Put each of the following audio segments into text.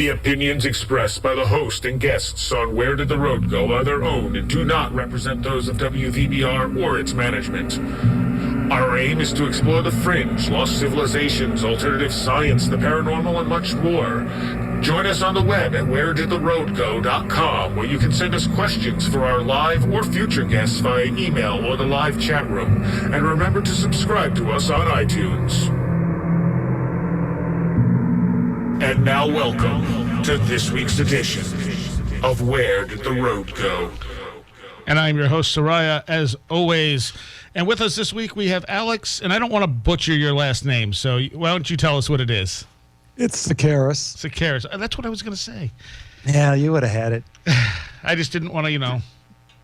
The opinions expressed by the host and guests on Where Did the Road Go are their own and do not represent those of WVBR or its management. Our aim is to explore the fringe, lost civilizations, alternative science, the paranormal, and much more. Join us on the web at wheredidtheroadgo.com, where you can send us questions for our live or future guests via email or the live chat room. And remember to subscribe to us on iTunes. And now welcome to this week's edition of Where Did the Road Go? And I'm your host, Soraya, as always. And with us this week, we have Alex, and I don't want to butcher your last name, so why don't you tell us what it is? It's Tsakiris. Tsakiris. That's what I was going to say. Yeah, you would have had it. I just didn't want to,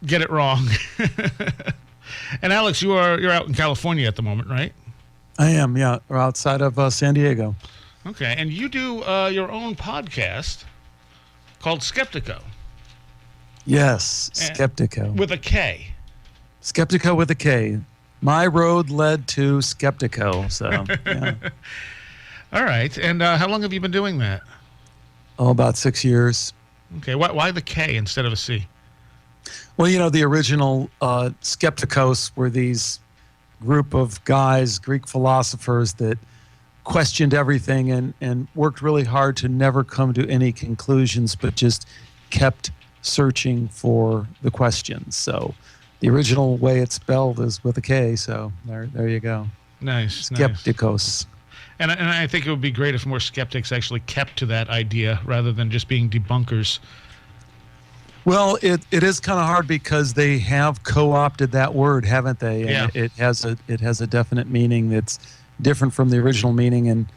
get it wrong. And Alex, you're out in California at the moment, right? I am, yeah. We're outside of San Diego. Okay, and you do your own podcast called Skeptiko. Yes, Skeptiko. With a K. Skeptiko with a K. My road led to Skeptiko, so, yeah. All right, and how long have you been doing that? Oh, about 6 years. Okay, why the K instead of a C? Well, the original Skeptikos were these group of guys, Greek philosophers, that questioned everything and worked really hard to never come to any conclusions, but just kept searching for the questions. So the original way it's spelled is with a K, so there you go. Nice. Skeptikos. Nice. And I think it would be great if more skeptics actually kept to that idea rather than just being debunkers. Well, it is kind of hard because they have co-opted that word, haven't they? And yeah. It has a definite meaning that's different from the original meaning, and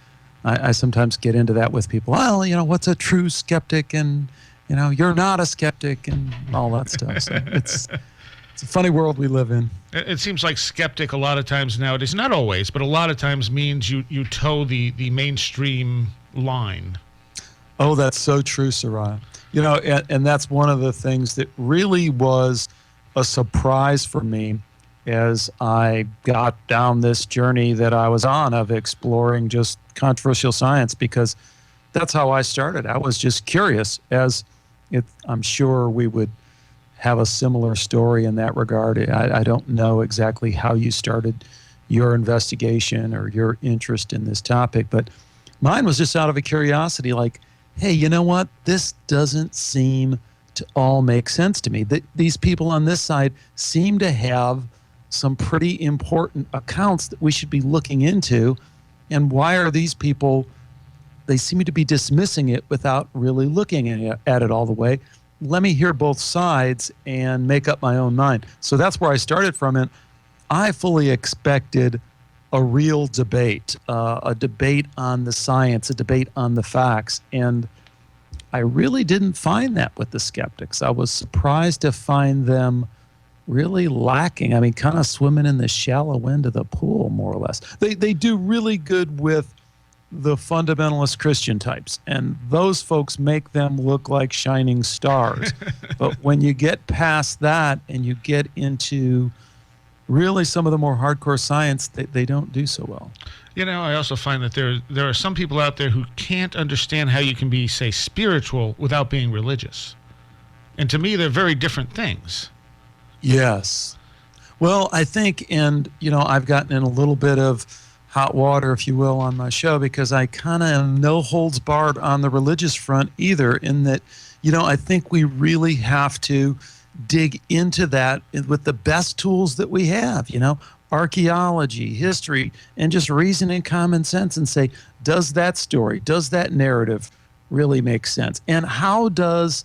I sometimes get into that with people. Well, what's a true skeptic, and you're not a skeptic, and all that stuff. So it's a funny world we live in. It seems like skeptic a lot of times nowadays, not always, but a lot of times means you toe the mainstream line. Oh, that's so true, Soraya. And that's one of the things that really was a surprise for me as I got down this journey that I was on of exploring just controversial science, because that's how I started. I was just curious, I'm sure we would have a similar story in that regard. I don't know exactly how you started your investigation or your interest in this topic, but mine was just out of a curiosity, like, hey, you know what? This doesn't seem to all make sense to me. These people on this side seem to have some pretty important accounts that we should be looking into. And why are these people, they seem to be dismissing it without really looking at it all the way. Let me hear both sides and make up my own mind. So that's where I started from. And I fully expected a real debate, a debate on the science, a debate on the facts. And I really didn't find that with the skeptics. I was surprised to find them really lacking. I mean, kind of swimming in the shallow end of the pool, more or less. They do really good with the fundamentalist Christian types, and those folks make them look like shining stars. But when you get past that and you get into really some of the more hardcore science, they don't do so well. I also find that there are some people out there who can't understand how you can be, say, spiritual without being religious. And to me, they're very different things. Yes. Well, I think, and, I've gotten in a little bit of hot water, if you will, on my show, because I kind of am no holds barred on the religious front either, in that, I think we really have to dig into that with the best tools that we have, archaeology, history, and just reason and common sense, and say, does that story, does that narrative really make sense? And how does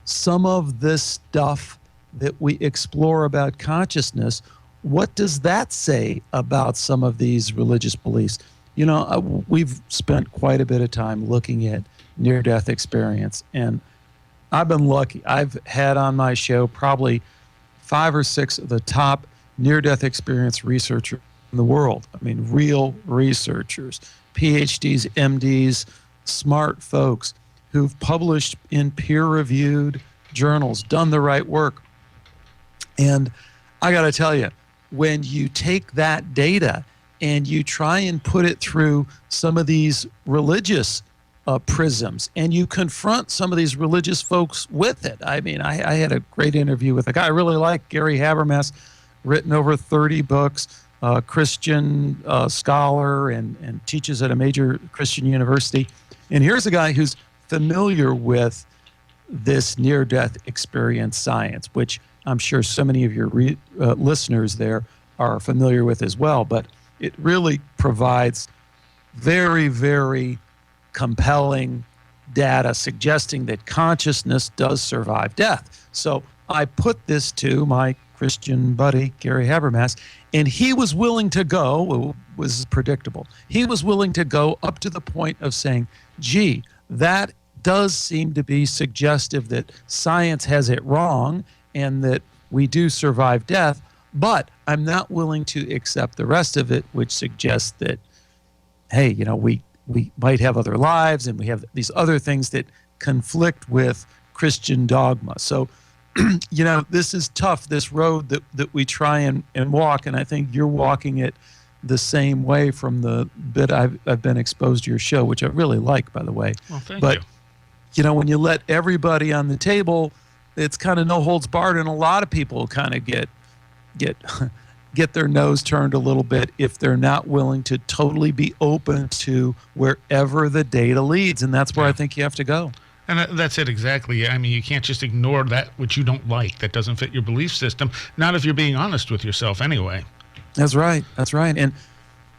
some of this stuff that we explore about consciousness, what does that say about some of these religious beliefs? We've spent quite a bit of time looking at near-death experience, and I've been lucky. I've had on my show probably 5 or 6 of the top near-death experience researchers in the world. I mean, real researchers, PhDs, MDs, smart folks who've published in peer-reviewed journals, done the right work. And I got to tell you, when you take that data and you try and put it through some of these religious prisms, and you confront some of these religious folks with it. I mean, I had a great interview with a guy I really like, Gary Habermas, written over 30 books, Christian scholar, and teaches at a major Christian university. And here's a guy who's familiar with this near-death experience science, which I'm sure so many of your listeners there are familiar with as well. But it really provides very, very compelling data suggesting that consciousness does survive death. So I put this to my Christian buddy, Gary Habermas, and he was willing to go, it was predictable, he was willing to go up to the point of saying, gee, that does seem to be suggestive that science has it wrong and that we do survive death, but I'm not willing to accept the rest of it, which suggests that, hey, you know, we might have other lives and we have these other things that conflict with Christian dogma. So, you know, this is tough, this road that we try and walk, and I think you're walking it the same way from the bit I've been exposed to your show, which I really like, by the way. Well, thank you. You know, when you let everybody on the table, it's kind of no holds barred, and a lot of people kind of get their nose turned a little bit if they're not willing to totally be open to wherever the data leads, and that's where I think you have to go. And that's it exactly. I mean, you can't just ignore that which you don't like, that doesn't fit your belief system, not if you're being honest with yourself anyway. That's right. That's right. And,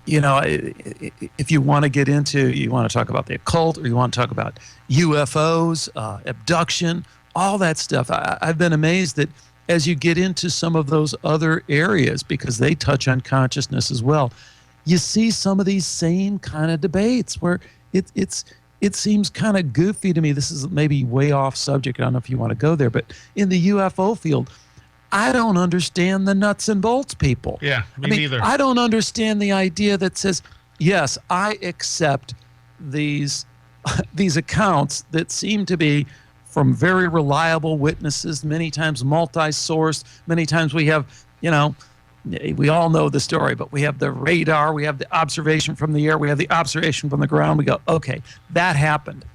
you know, if you want to get into, you want to talk about the occult, or you want to talk about UFOs, abduction, all that stuff, I've been amazed that as you get into some of those other areas, because they touch on consciousness as well, you see some of these same kind of debates where it seems kind of goofy to me. This is maybe way off subject. I don't know if you want to go there, but in the UFO field, I don't understand the nuts and bolts people. Yeah, me neither. I don't understand the idea that says, yes, I accept these accounts that seem to be from very reliable witnesses, many times multi-sourced, many times we have, you know, we all know the story, but we have the radar, we have the observation from the air, we have the observation from the ground. We go, okay, that happened.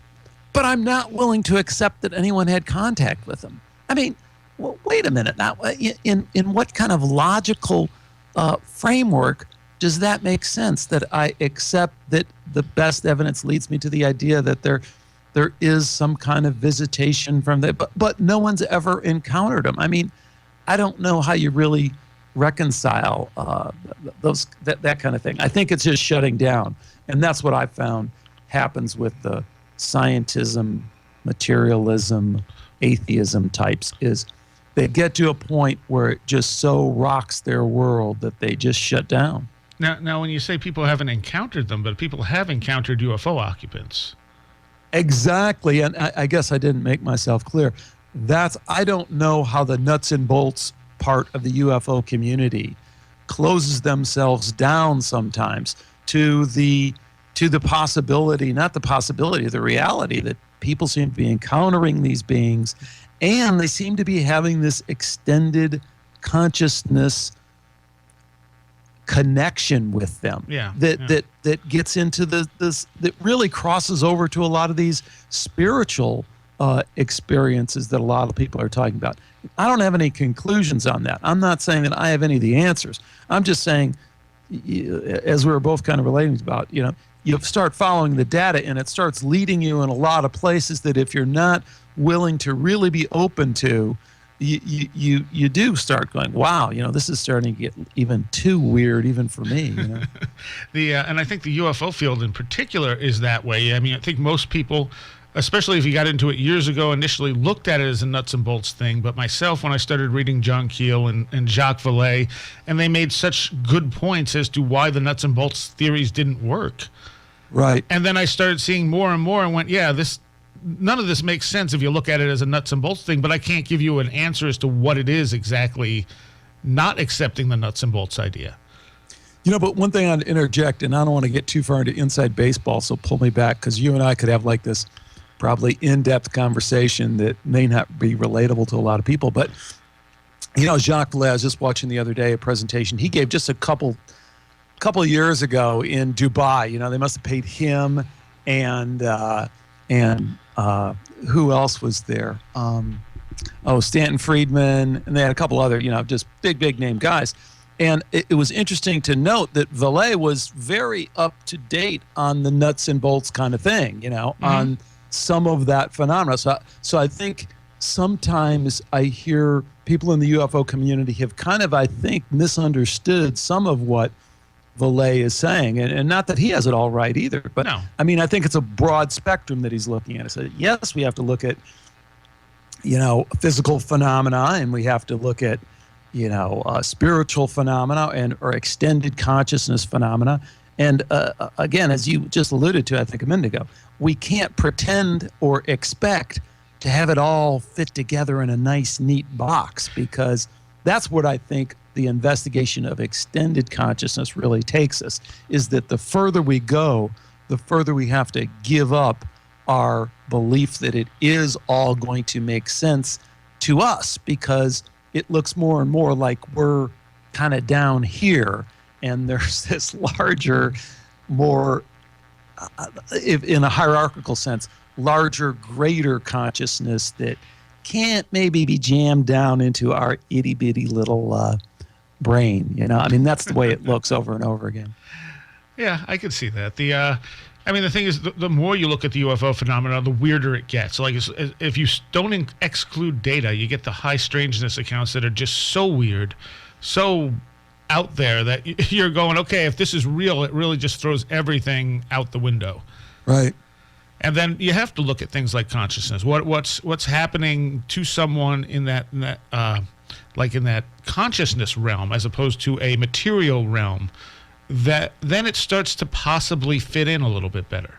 But I'm not willing to accept that anyone had contact with them. I mean, well, wait a minute. Now, in what kind of logical framework does that make sense, that I accept that the best evidence leads me to the idea that there is some kind of visitation from there, but no one's ever encountered them? I mean, I don't know how you really reconcile that kind of thing. I think it's just shutting down, and that's what I found happens with the scientism, materialism, atheism types, is they get to a point where it just so rocks their world that they just shut down. Now, when you say people haven't encountered them, but people have encountered UFO occupants. Exactly, and I guess I didn't make myself clear. I don't know how the nuts and bolts part of the UFO community closes themselves down sometimes to the possibility, not the possibility, the reality that people seem to be encountering these beings, and they seem to be having this extended consciousness connection with them. That gets into this, that really crosses over to a lot of these spiritual experiences that a lot of people are talking about. I don't have any conclusions on that. I'm not saying that I have any of the answers. I'm just saying, as we were both kind of relating about, you know, you start following the data and it starts leading you in a lot of places that if you're not willing to really be open to, you do start going, wow, you know, this is starting to get even too weird, even for me. You know? And I think the UFO field in particular is that way. I mean, I think most people, especially if you got into it years ago, initially looked at it as a nuts and bolts thing. But myself, when I started reading John Keel and Jacques Vallée, and they made such good points as to why the nuts and bolts theories didn't work. Right. And then I started seeing more and more and went, yeah, none of this makes sense if you look at it as a nuts and bolts thing, but I can't give you an answer as to what it is exactly not accepting the nuts and bolts idea. You know, but one thing I'd interject, and I don't want to get too far into inside baseball, so pull me back, because you and I could have like this probably in-depth conversation that may not be relatable to a lot of people. But, you know, Jacques Vallée, I was just watching the other day a presentation he gave just a couple of years ago in Dubai. You know, they must have paid him and and who else was there? Stanton Friedman, and they had a couple other, just big name guys. And it was interesting to note that Vallée was very up to date on the nuts and bolts kind of thing, on some of that phenomena. So I think sometimes I hear people in the UFO community have kind of, I think, misunderstood some of what Vallée is saying. And not that he has it all right either, but No. I mean, I think it's a broad spectrum that he's looking at. So yes, we have to look at, physical phenomena, and we have to look at, spiritual phenomena or extended consciousness phenomena. And again, as you just alluded to, I think a minute ago, we can't pretend or expect to have it all fit together in a nice, neat box, because that's what I think the investigation of extended consciousness really takes us, is that the further we go, the further we have to give up our belief that it is all going to make sense to us, because it looks more and more like we're kind of down here, and there's this larger, more, in a hierarchical sense, larger, greater consciousness that can't maybe be jammed down into our itty-bitty little brain. I mean, that's the way it looks over and over again. Yeah, I could see that. The thing is, the more you look at the UFO phenomena, the weirder it gets. Like, if you don't exclude data, you get the high strangeness accounts that are just so weird, so out there that you're going, okay, if this is real, it really just throws everything out the window. Right. And then you have to look at things like consciousness. What's happening to someone in that consciousness realm, as opposed to a material realm, that then it starts to possibly fit in a little bit better.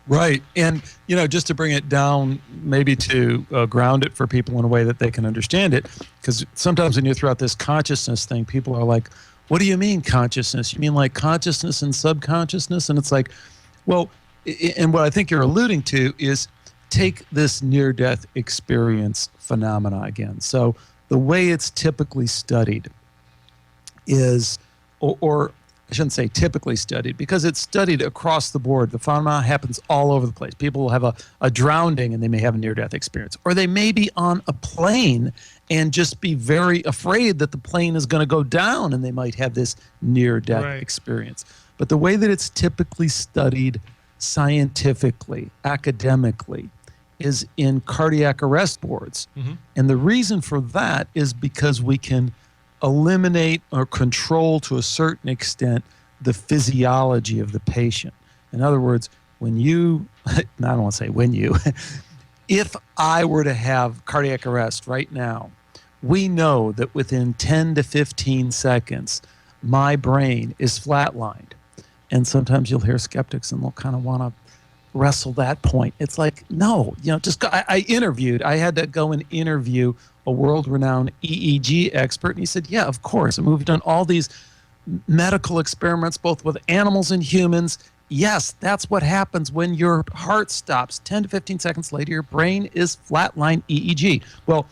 Right. And, just to bring it down, maybe to ground it for people in a way that they can understand it, because sometimes when you throw out this consciousness thing, people are like, what do you mean consciousness? You mean like consciousness and subconsciousness? And it's like, well, and what I think you're alluding to is take this near-death experience phenomena again. So the way it's typically studied is, or I shouldn't say typically studied, because it's studied across the board. The phenomena happens all over the place. People will have a drowning and they may have a near-death experience. Or they may be on a plane and just be very afraid that the plane is going to go down, and they might have this near-death experience. But the way that it's typically studied scientifically, academically, is in cardiac arrest wards. And the reason for that is because we can eliminate or control to a certain extent the physiology of the patient. In other words, when you, I don't want to say when you, if I were to have cardiac arrest right now, we know that within 10 to 15 seconds, my brain is flatlined. And sometimes you'll hear skeptics and they'll kind of want to wrestle that point. It's like, no, just go. I had to go and interview a world-renowned EEG expert, and he said, yeah, of course. And we've done all these medical experiments, both with animals and humans. Yes, that's what happens when your heart stops. 10 to 15 seconds later, your brain is flatline EEG. Well,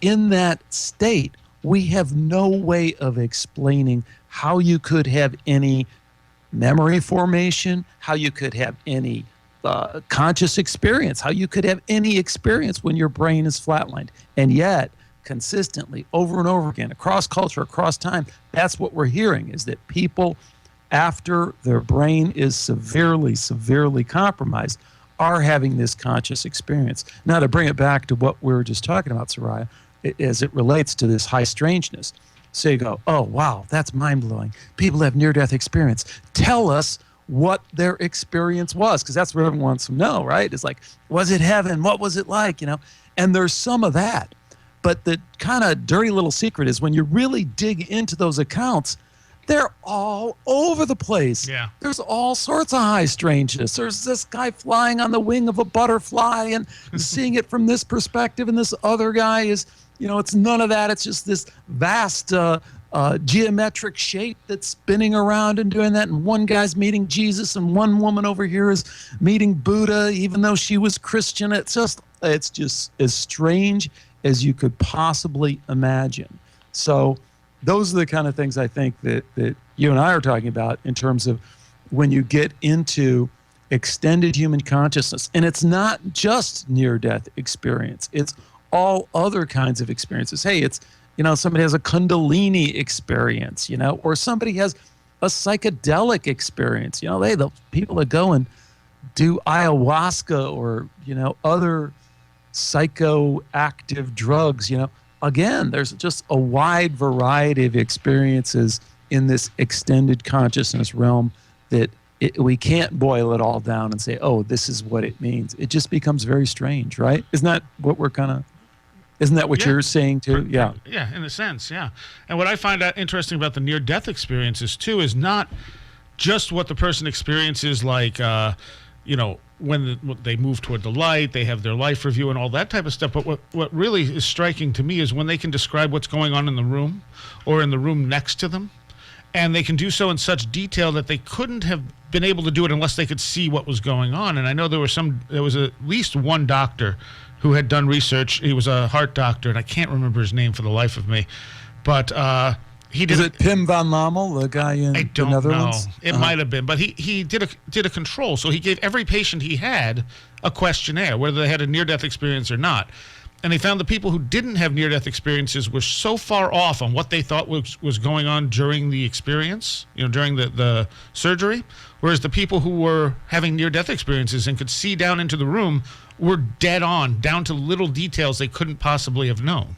in that state, we have no way of explaining how you could have any memory formation, how you could have any conscious experience, how you could have any experience when your brain is flatlined. And yet, consistently, over and over again, across culture, across time, that's what we're hearing, is that people, after their brain is severely compromised, are having this conscious experience. Now, to bring it back to what we were just talking about, Soraya, as it relates to this high strangeness. So you go, oh, wow, that's mind-blowing. People have near-death experience. Tell us what their experience was, because that's what everyone wants to know, right? It's like, was it heaven? What was it like? And there's some of that. But the kind of dirty little secret is when you really dig into those accounts, they're all over the place. Yeah. There's all sorts of high strangeness. There's this guy flying on the wing of a butterfly and seeing it from this perspective, and this other guy is, it's none of that. It's just this vast geometric shape that's spinning around and doing that. And one guy's meeting Jesus, and one woman over here is meeting Buddha, even though she was Christian. It's just as strange as you could possibly imagine. So those are the kind of things I think that you and I are talking about in terms of when you get into extended human consciousness. And it's not just near-death experience. It's all other kinds of experiences. Hey, it's, somebody has a Kundalini experience, or somebody has a psychedelic experience. The people that go and do ayahuasca or, other psychoactive drugs, again, there's just a wide variety of experiences in this extended consciousness realm that we can't boil it all down and say, oh, this is what it means. It just becomes very strange, right? Isn't that what you're saying too? Yeah. Yeah, in a sense, yeah. And what I find interesting about the near-death experiences too is not just what the person experiences, like, when they move toward the light, they have their life review and all that type of stuff. But what really is striking to me is when they can describe what's going on in the room or in the room next to them. And they can do so in such detail that they couldn't have been able to do it unless they could see what was going on. And I know there was at least one doctor who had done research. He was a heart doctor, and I can't remember his name for the life of me. But he did. Is it Pim van Lommel, the guy in the Netherlands? Know. It might have been, but he did a control. So he gave every patient he had a questionnaire, whether they had a near-death experience or not. And they found the people who didn't have near-death experiences were so far off on what they thought was going on during the experience, during the surgery, whereas the people who were having near-death experiences and could see down into the room were dead on, down to little details they couldn't possibly have known.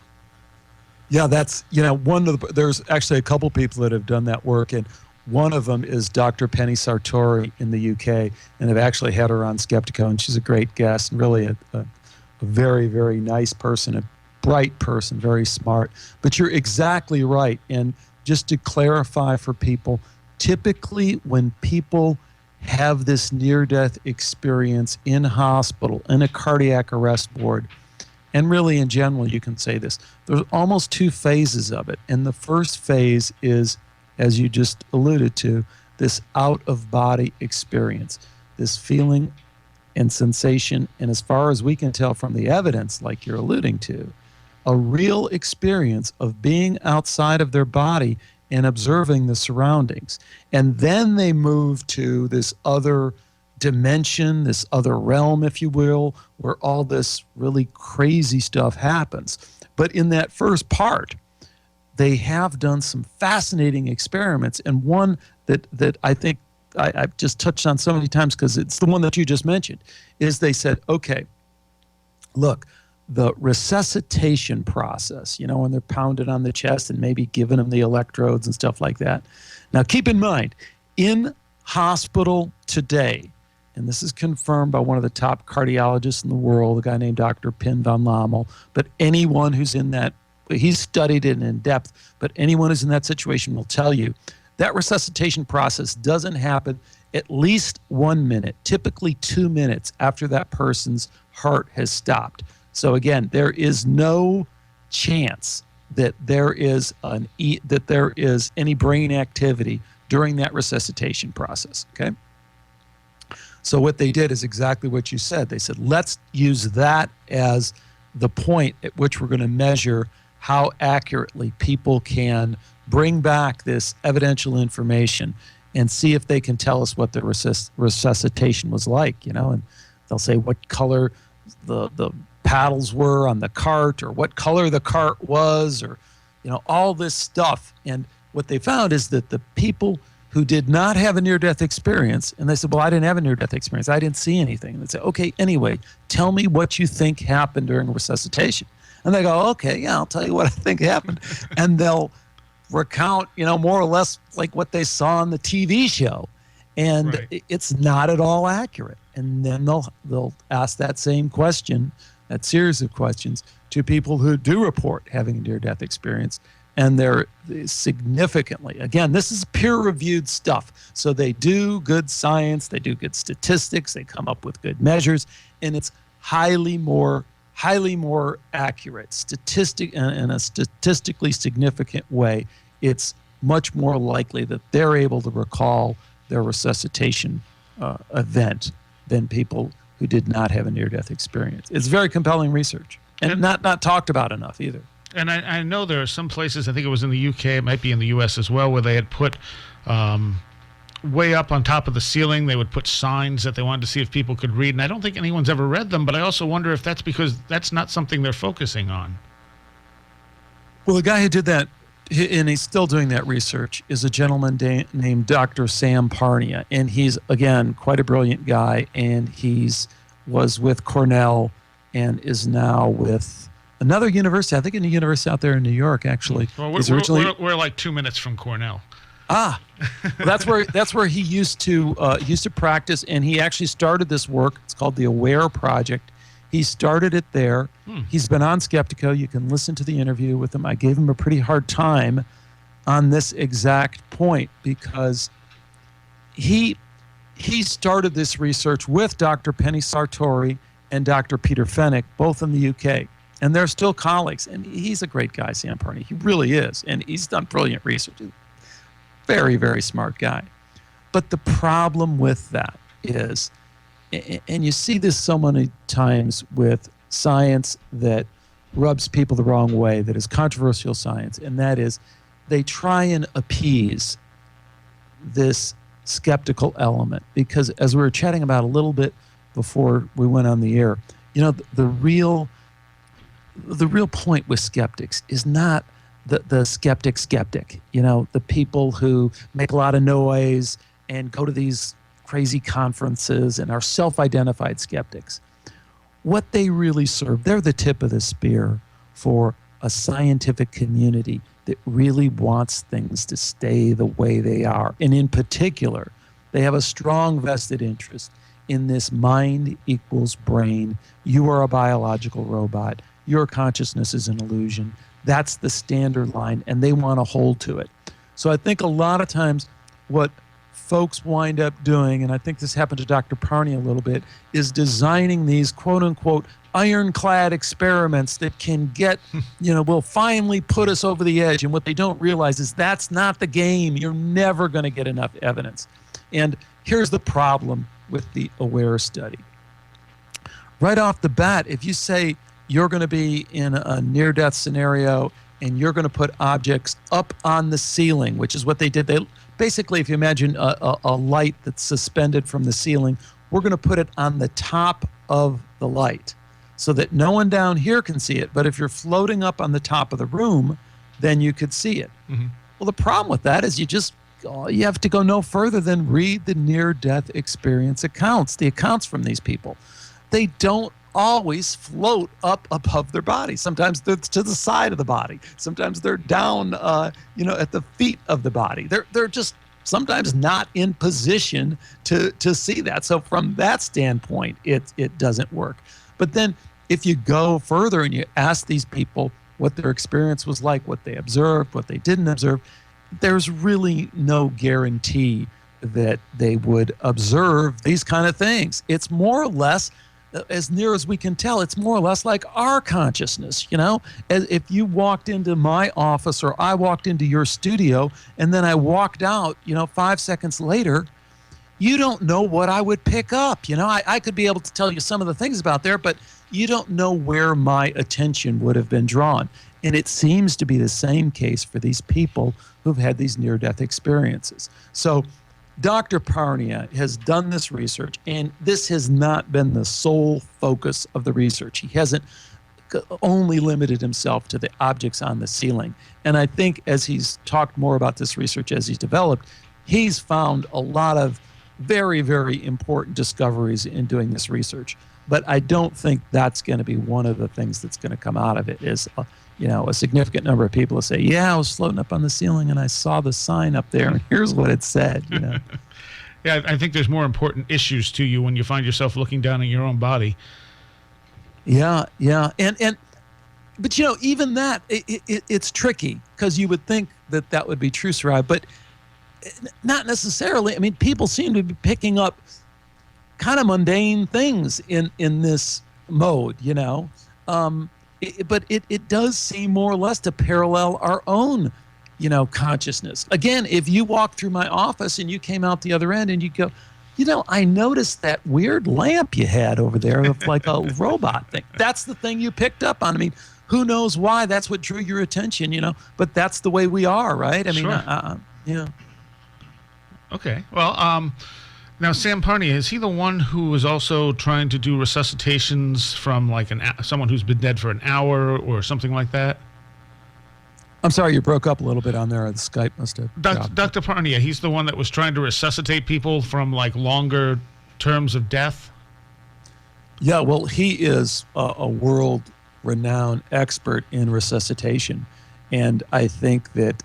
Yeah, that's, there's actually a couple people that have done that work, and one of them is Dr. Penny Sartori in the UK, and I've actually had her on Skeptiko, and she's a great guest and really a very, very nice person, a bright person, very smart. But you're exactly right. And just to clarify for people, typically when people have this near-death experience in hospital, in a cardiac arrest ward, and really in general you can say this, there's almost two phases of it. And the first phase is, as you just alluded to, this out-of-body experience, this feeling and sensation, and as far as we can tell from the evidence, like you're alluding to, a real experience of being outside of their body and observing the surroundings. And then they move to this other dimension, this other realm, if you will, where all this really crazy stuff happens. But in that first part, they have done some fascinating experiments, and one that I think I've just touched on so many times because it's the one that you just mentioned, is they said, okay, look, the resuscitation process, when they're pounded on the chest and maybe giving them the electrodes and stuff like that. Now, keep in mind, in hospital today, and this is confirmed by one of the top cardiologists in the world, a guy named Dr. Pim van Lommel, but anyone who's in that, he's studied it in depth, but anyone who's in that situation will tell you that resuscitation process doesn't happen at least 1 minute, typically 2 minutes after that person's heart has stopped. So again, there is no chance that there is any brain activity during that resuscitation process, okay? So what they did is exactly what you said. They said, let's use that as the point at which we're going to measure how accurately people can bring back this evidential information and see if they can tell us what the resuscitation was like, and they'll say what color the paddles were on the cart or what color the cart was or, all this stuff. And what they found is that the people who did not have a near-death experience, and they said, well, I didn't have a near-death experience. I didn't see anything. And they say, okay, anyway, tell me what you think happened during resuscitation. And they go, okay, yeah, I'll tell you what I think happened. And they'll recount, more or less like what they saw on the TV show. And right. It's not at all accurate. And then they'll ask that same question, that series of questions, to people who do report having a near-death experience. And they're significantly, again, this is peer-reviewed stuff. So they do good science, they do good statistics, they come up with good measures, and it's highly more accurate, in a statistically significant way. It's much more likely that they're able to recall their resuscitation event than people who did not have a near-death experience. It's very compelling research, and not talked about enough either. And I know there are some places, I think it was in the UK, it might be in the US as well, where they had put way up on top of the ceiling, they would put signs that they wanted to see if people could read. And I don't think anyone's ever read them, but I also wonder if that's because that's not something they're focusing on. Well, the guy who did that, and he's still doing that research, is a gentleman named Dr. Sam Parnia. And he's, again, quite a brilliant guy. And was with Cornell and is now with another university. I think in a university out there in New York, actually. Well, we're like 2 minutes from Cornell. That's where he used to practice, and he actually started this work. It's called the Aware Project. He started it there. He's been on Skeptiko. You can listen to the interview with him. I gave him a pretty hard time on this exact point because he started this research with Dr. Penny Sartori and Dr. Peter Fenwick, both in the UK. And they're still colleagues. And he's a great guy, Sam Parnia. He really is. And he's done brilliant research. Very, very smart guy. But the problem with that is, and you see this so many times with science that rubs people the wrong way, that is controversial science, and that is they try and appease this skeptical element. Because as we were chatting about a little bit before we went on the air, the real point with skeptics is not the skeptic, the people who make a lot of noise and go to these crazy conferences and are self-identified skeptics. What they really serve, they're the tip of the spear for a scientific community that really wants things to stay the way they are. And in particular, they have a strong vested interest in this mind equals brain. You are a biological robot. Your consciousness is an illusion. That's the standard line, and they want to hold to it. So I think a lot of times what folks wind up doing, and I think this happened to Dr. Parnia a little bit, is designing these quote-unquote ironclad experiments that can get, will finally put us over the edge. And what they don't realize is that's not the game. You're never going to get enough evidence. And here's the problem with the AWARE study. Right off the bat, if you say you're going to be in a near-death scenario and you're going to put objects up on the ceiling, which is what they did. They basically, if you imagine a light that's suspended from the ceiling, we're going to put it on the top of the light so that no one down here can see it. But if you're floating up on the top of the room, then you could see it. Mm-hmm. Well, the problem with that is you have to go no further than read the near-death experience accounts, the accounts from these people. They don't always float up above their body. Sometimes they're to the side of the body. Sometimes they're down, at the feet of the body. They're just sometimes not in position to see that. So from that standpoint, it doesn't work. But then if you go further and you ask these people what their experience was like, what they observed, what they didn't observe, there's really no guarantee that they would observe these kind of things. It's more or less, as near as we can tell, it's more or less like our consciousness, As if you walked into my office or I walked into your studio and then I walked out, 5 seconds later, you don't know what I would pick up. I could be able to tell you some of the things about there, but you don't know where my attention would have been drawn. And it seems to be the same case for these people who've had these near-death experiences. So Dr. Parnia has done this research, and this has not been the sole focus of the research. He hasn't only limited himself to the objects on the ceiling. And I think as he's talked more about this research as he's developed, he's found a lot of very, very important discoveries in doing this research. But I don't think that's going to be one of the things that's going to come out of it is, a significant number of people will say, yeah, I was floating up on the ceiling and I saw the sign up there and here's what it said, Yeah, I think there's more important issues to you when you find yourself looking down at your own body. Yeah. But, even that, it's tricky because you would think that would be true, Sarai, but not necessarily. I mean, people seem to be picking up kind of mundane things in this mode, but it does seem more or less to parallel our own, consciousness. Again, if you walk through my office and you came out the other end and you go, I noticed that weird lamp you had over there of like a robot thing. That's the thing you picked up on. I mean, who knows why that's what drew your attention, but that's the way we are, right? I mean, sure. yeah. Okay. Well, now Sam Parnia, is he the one who was also trying to do resuscitations from like someone who's been dead for an hour or something like that? I'm sorry, you broke up a little bit on there. The Skype must have dropped. Dr. Parnia, he's the one that was trying to resuscitate people from like longer terms of death? Yeah, well, he is a world-renowned expert in resuscitation. And I think that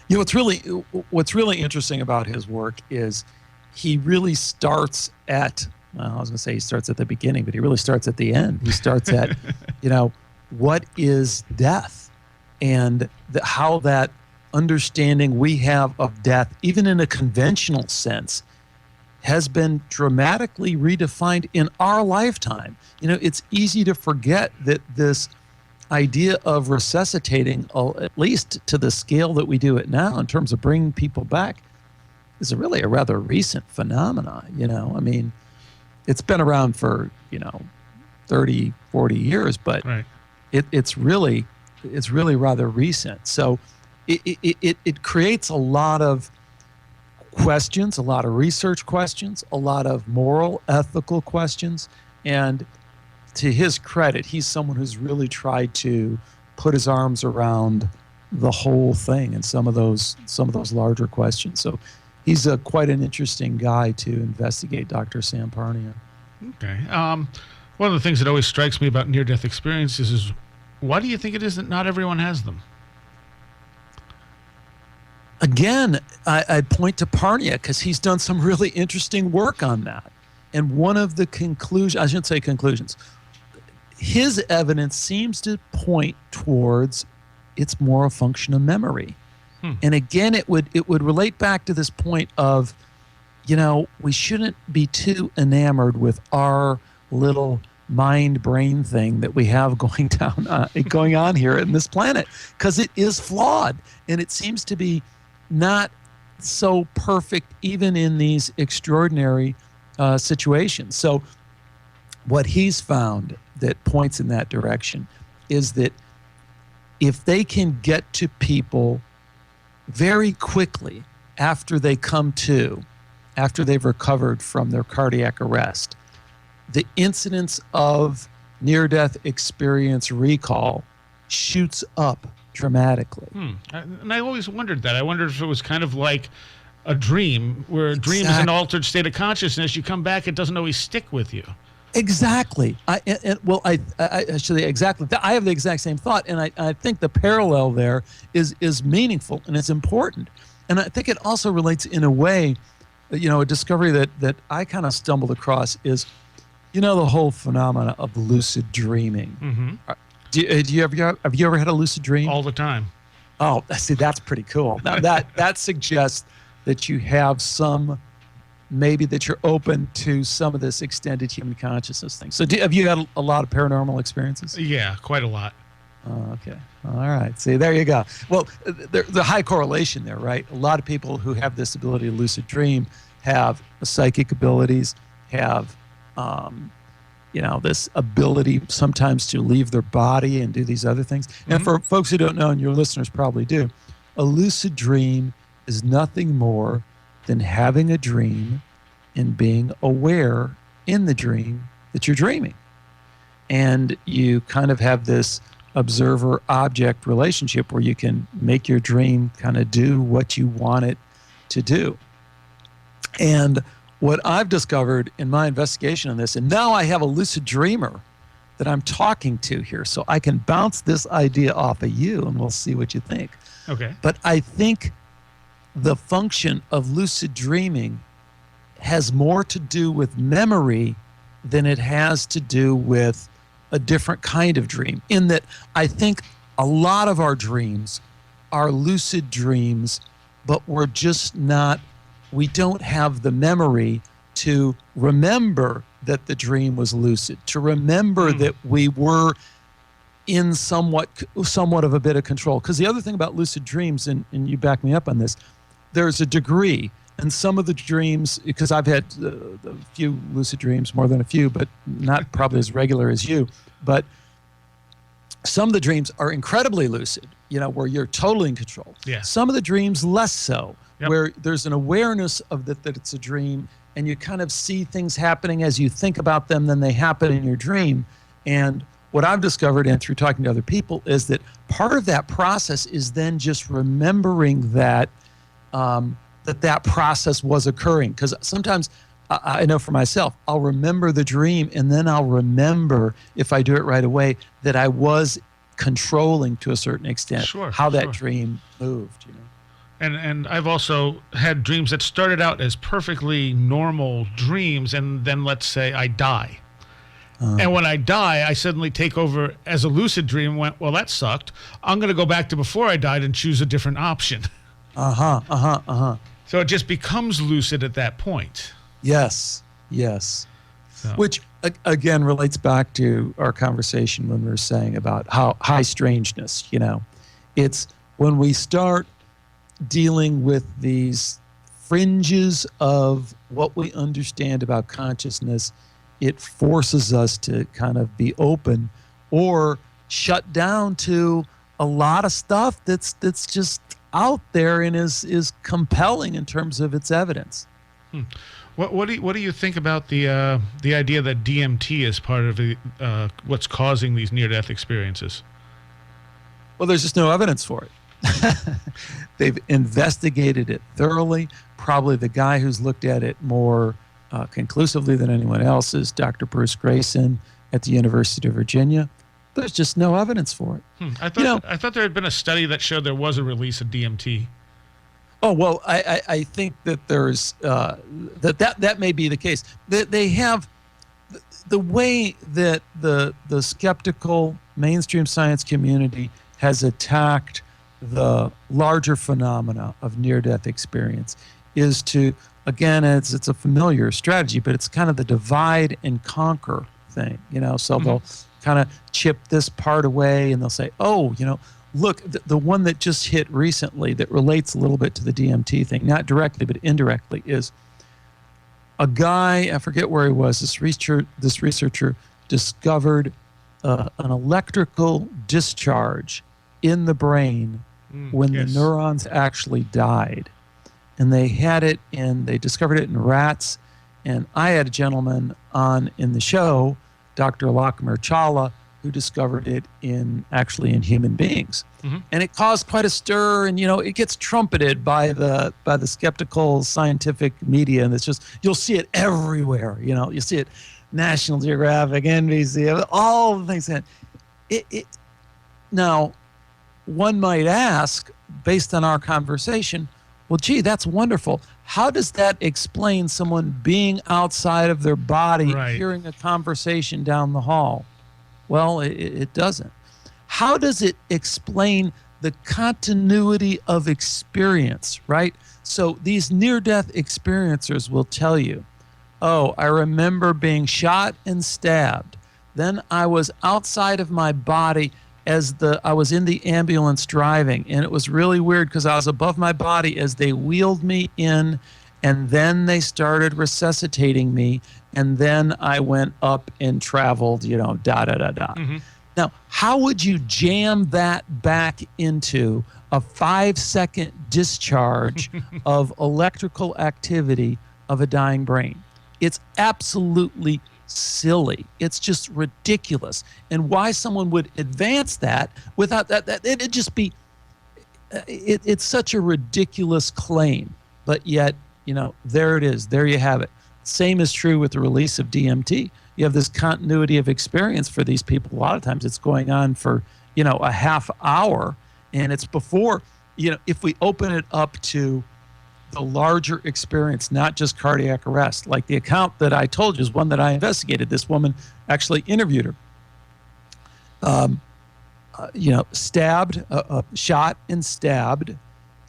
what's really interesting about his work is he really starts at, well, I was going to say he starts at the beginning, but he really starts at the end. He starts at, what is death, and how that understanding we have of death, even in a conventional sense, has been dramatically redefined in our lifetime. It's easy to forget that this idea of resuscitating, at least to the scale that we do it now in terms of bringing people back, is really a rather recent phenomenon. I mean, it's been around for 30, 40 years, but right. it's really rather recent. So it creates a lot of questions, a lot of research questions, a lot of moral, ethical questions. And to his credit, he's someone who's really tried to put his arms around the whole thing and some of those larger questions. So he's quite an interesting guy to investigate, Dr. Sam Parnia. Okay. One of the things that always strikes me about near-death experiences is, why do you think it is that not everyone has them? Again, I'd point to Parnia because he's done some really interesting work on that. And one of the conclusions, I shouldn't say conclusions, his evidence seems to point towards it's more a function of memory. And again, it would relate back to this point of, we shouldn't be too enamored with our little mind-brain thing that we have going on here in this planet, because it is flawed, and it seems to be not so perfect even in these extraordinary situations. So what he's found that points in that direction is that if they can get to people very quickly after they come to, after they've recovered from their cardiac arrest, the incidence of near-death experience recall shoots up dramatically. And I always wondered that. I wondered if it was kind of like a dream, where a dream is an altered state of consciousness. You come back, it doesn't always stick with you. Exactly. I actually exactly. I have the exact same thought, and I think the parallel there is meaningful and it's important, and I think it also relates in a way, a discovery that I kind of stumbled across is, the whole phenomena of lucid dreaming. Mm-hmm. Have you ever had a lucid dream? All the time. Oh, see, that's pretty cool. Now that suggests that you have maybe that you're open to some of this extended human consciousness thing. So have you had a lot of paranormal experiences? Yeah, quite a lot. Oh, okay. All right. See, there you go. Well, there's a high correlation there, right? A lot of people who have this ability to lucid dream have psychic abilities, have this ability sometimes to leave their body and do these other things. Mm-hmm. And for folks who don't know, and your listeners probably do, a lucid dream is nothing more than having a dream and being aware in the dream that you're dreaming. And you kind of have this observer-object relationship where you can make your dream kind of do what you want it to do. And what I've discovered in my investigation on this, and now I have a lucid dreamer that I'm talking to here, so I can bounce this idea off of you and we'll see what you think. Okay. But I think the function of lucid dreaming has more to do with memory than it has to do with a different kind of dream, in that I think a lot of our dreams are lucid dreams, but we don't have the memory to remember that the dream was lucid, to remember that we were in somewhat of a bit of control. Because the other thing about lucid dreams, and you back me up on this, there's a degree. And some of the dreams, because I've had a few lucid dreams, more than a few, but not probably as regular as you, but some of the dreams are incredibly lucid, where you're totally in control. Yeah. Some of the dreams less so, Yep. where there's an awareness of that it's a dream, and you kind of see things happening as you think about them, then they happen in your dream. And what I've discovered, and through talking to other people, is that part of that process is then just remembering that that process was occurring. Because sometimes I know for myself, I'll remember the dream, and then I'll remember, if I do it right away, that I was controlling to a certain extent how that dream moved. And I've also had dreams that started out as perfectly normal dreams, and then let's say I die. And when I die, I suddenly take over as a lucid dream and went, well, that sucked. I'm going to go back to before I died and choose a different option. So it just becomes lucid at that point. Yes. So. Which, again, relates back to our conversation when we were saying about how high strangeness, It's when we start dealing with these fringes of what we understand about consciousness, it forces us to kind of be open or shut down to a lot of stuff that's just out there and is compelling in terms of its evidence. What do you think about the idea that DMT is part of what's causing these near-death experiences? Well, there's just no evidence for it. They've investigated it thoroughly. Probably the guy who's looked at it more conclusively than anyone else is Dr. Bruce Grayson at the University of Virginia. There's just no evidence for it. I thought there had been a study that showed there was a release of DMT. Oh, well, I think that there's that may be the case. They have the way that the skeptical mainstream science community has attacked the larger phenomena of near-death experience is to, again, it's a familiar strategy, but it's kind of the divide and conquer thing, So they'll kind of chip this part away, and they'll say, oh, look, the one that just hit recently that relates a little bit to the DMT thing, not directly but indirectly, is a guy, I forget where he was, this researcher discovered an electrical discharge in the brain when the neurons actually died. And they discovered it in rats. And I had a gentleman on in the show, Dr. Lakmer Chawla, who discovered it in human beings. And it caused quite a stir, and it gets trumpeted by the skeptical scientific media, and it's just, you'll see it everywhere. You see it National Geographic, NBC, all the things. Now, one might ask, based on our conversation, well, gee, that's wonderful. How does that explain someone being outside of their body, hearing a conversation down the hall? Well, it doesn't. How does it explain the continuity of experience, right? So these near-death experiencers will tell you, oh, I remember being shot and stabbed. Then I was outside of my body I was in the ambulance driving, and it was really weird because I was above my body as they wheeled me in, and then they started resuscitating me, and then I went up and traveled, Now, how would you jam that back into a 5-second discharge of electrical activity of a dying brain? It's absolutely silly. It's just ridiculous. And why someone would advance that without that it'd just be, it's such a ridiculous claim. But yet, there it is. There you have it. Same is true with the release of DMT. You have this continuity of experience for these people. A lot of times it's going on for, a half hour, and it's before, if we open it up to the larger experience, not just cardiac arrest, like the account that I told you is one that I investigated. This woman actually interviewed her. Stabbed, shot and stabbed.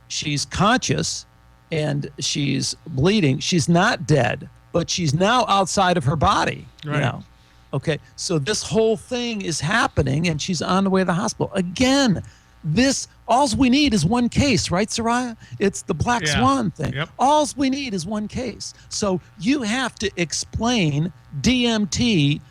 She's conscious and she's bleeding. She's not dead, but she's now outside of her body. Right. Okay, so this whole thing is happening, and she's on the way to the hospital. Again, all we need is one case, right, Soraya? It's the black swan thing. Yep. All we need is one case. So you have to explain DMT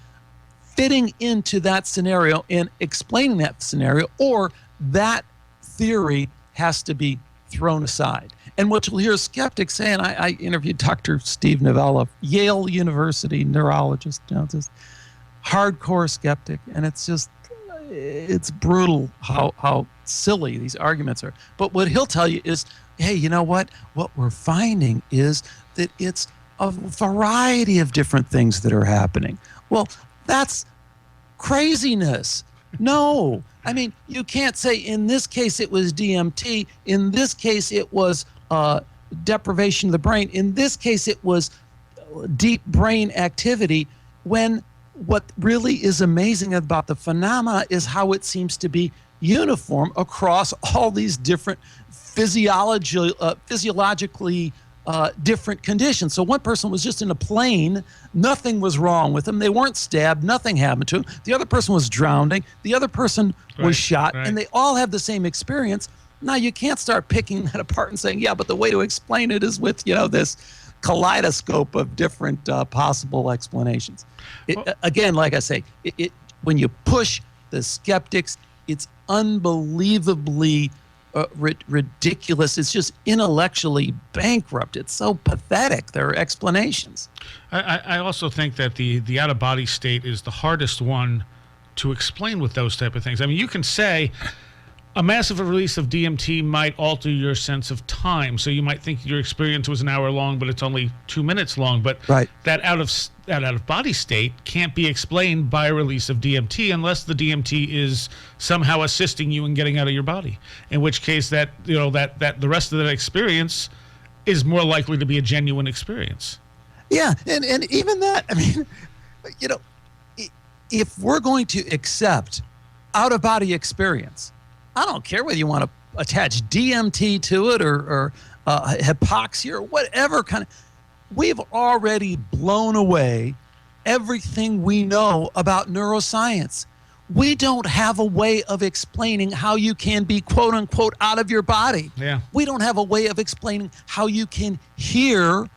fitting into that scenario and explaining that scenario, or that theory has to be thrown aside. And what you'll hear skeptics say, and I interviewed Dr. Steve Novella, Yale University neurologist, just hardcore skeptic, and it's brutal how silly these arguments are. But what he'll tell you is, hey, you know what? What we're finding is that it's a variety of different things that are happening. Well, that's craziness. No. I mean, you can't say in this case it was DMT, in this case it was deprivation of the brain, in this case it was deep brain activity, when what really is amazing about the phenomena is how it seems to be uniform across all these different physiologically different conditions. So one person was just in a plane, nothing was wrong with them, they weren't stabbed, nothing happened to them. The other person was drowning, the other person was shot, and they all have the same experience. Now you can't start picking that apart and saying, yeah, but the way to explain it is with, this kaleidoscope of different possible explanations. Again, like I say, when you push the skeptics, it's unbelievably ridiculous. It's just intellectually bankrupt. It's so pathetic, their explanations. I also think that the out-of-body state is the hardest one to explain with those type of things. I mean, you can say a massive release of DMT might alter your sense of time. So you might think your experience was an hour long, but it's only 2 minutes long. But that out of body state can't be explained by a release of DMT unless the DMT is somehow assisting you in getting out of your body. In which case, that the rest of that experience is more likely to be a genuine experience. Yeah, and even that, I mean, if we're going to accept out of body experience, I don't care whether you want to attach DMT to it or hypoxia or whatever kind of. We've already blown away everything we know about neuroscience. We don't have a way of explaining how you can be, quote unquote, out of your body. Yeah. We don't have a way of explaining how you can hear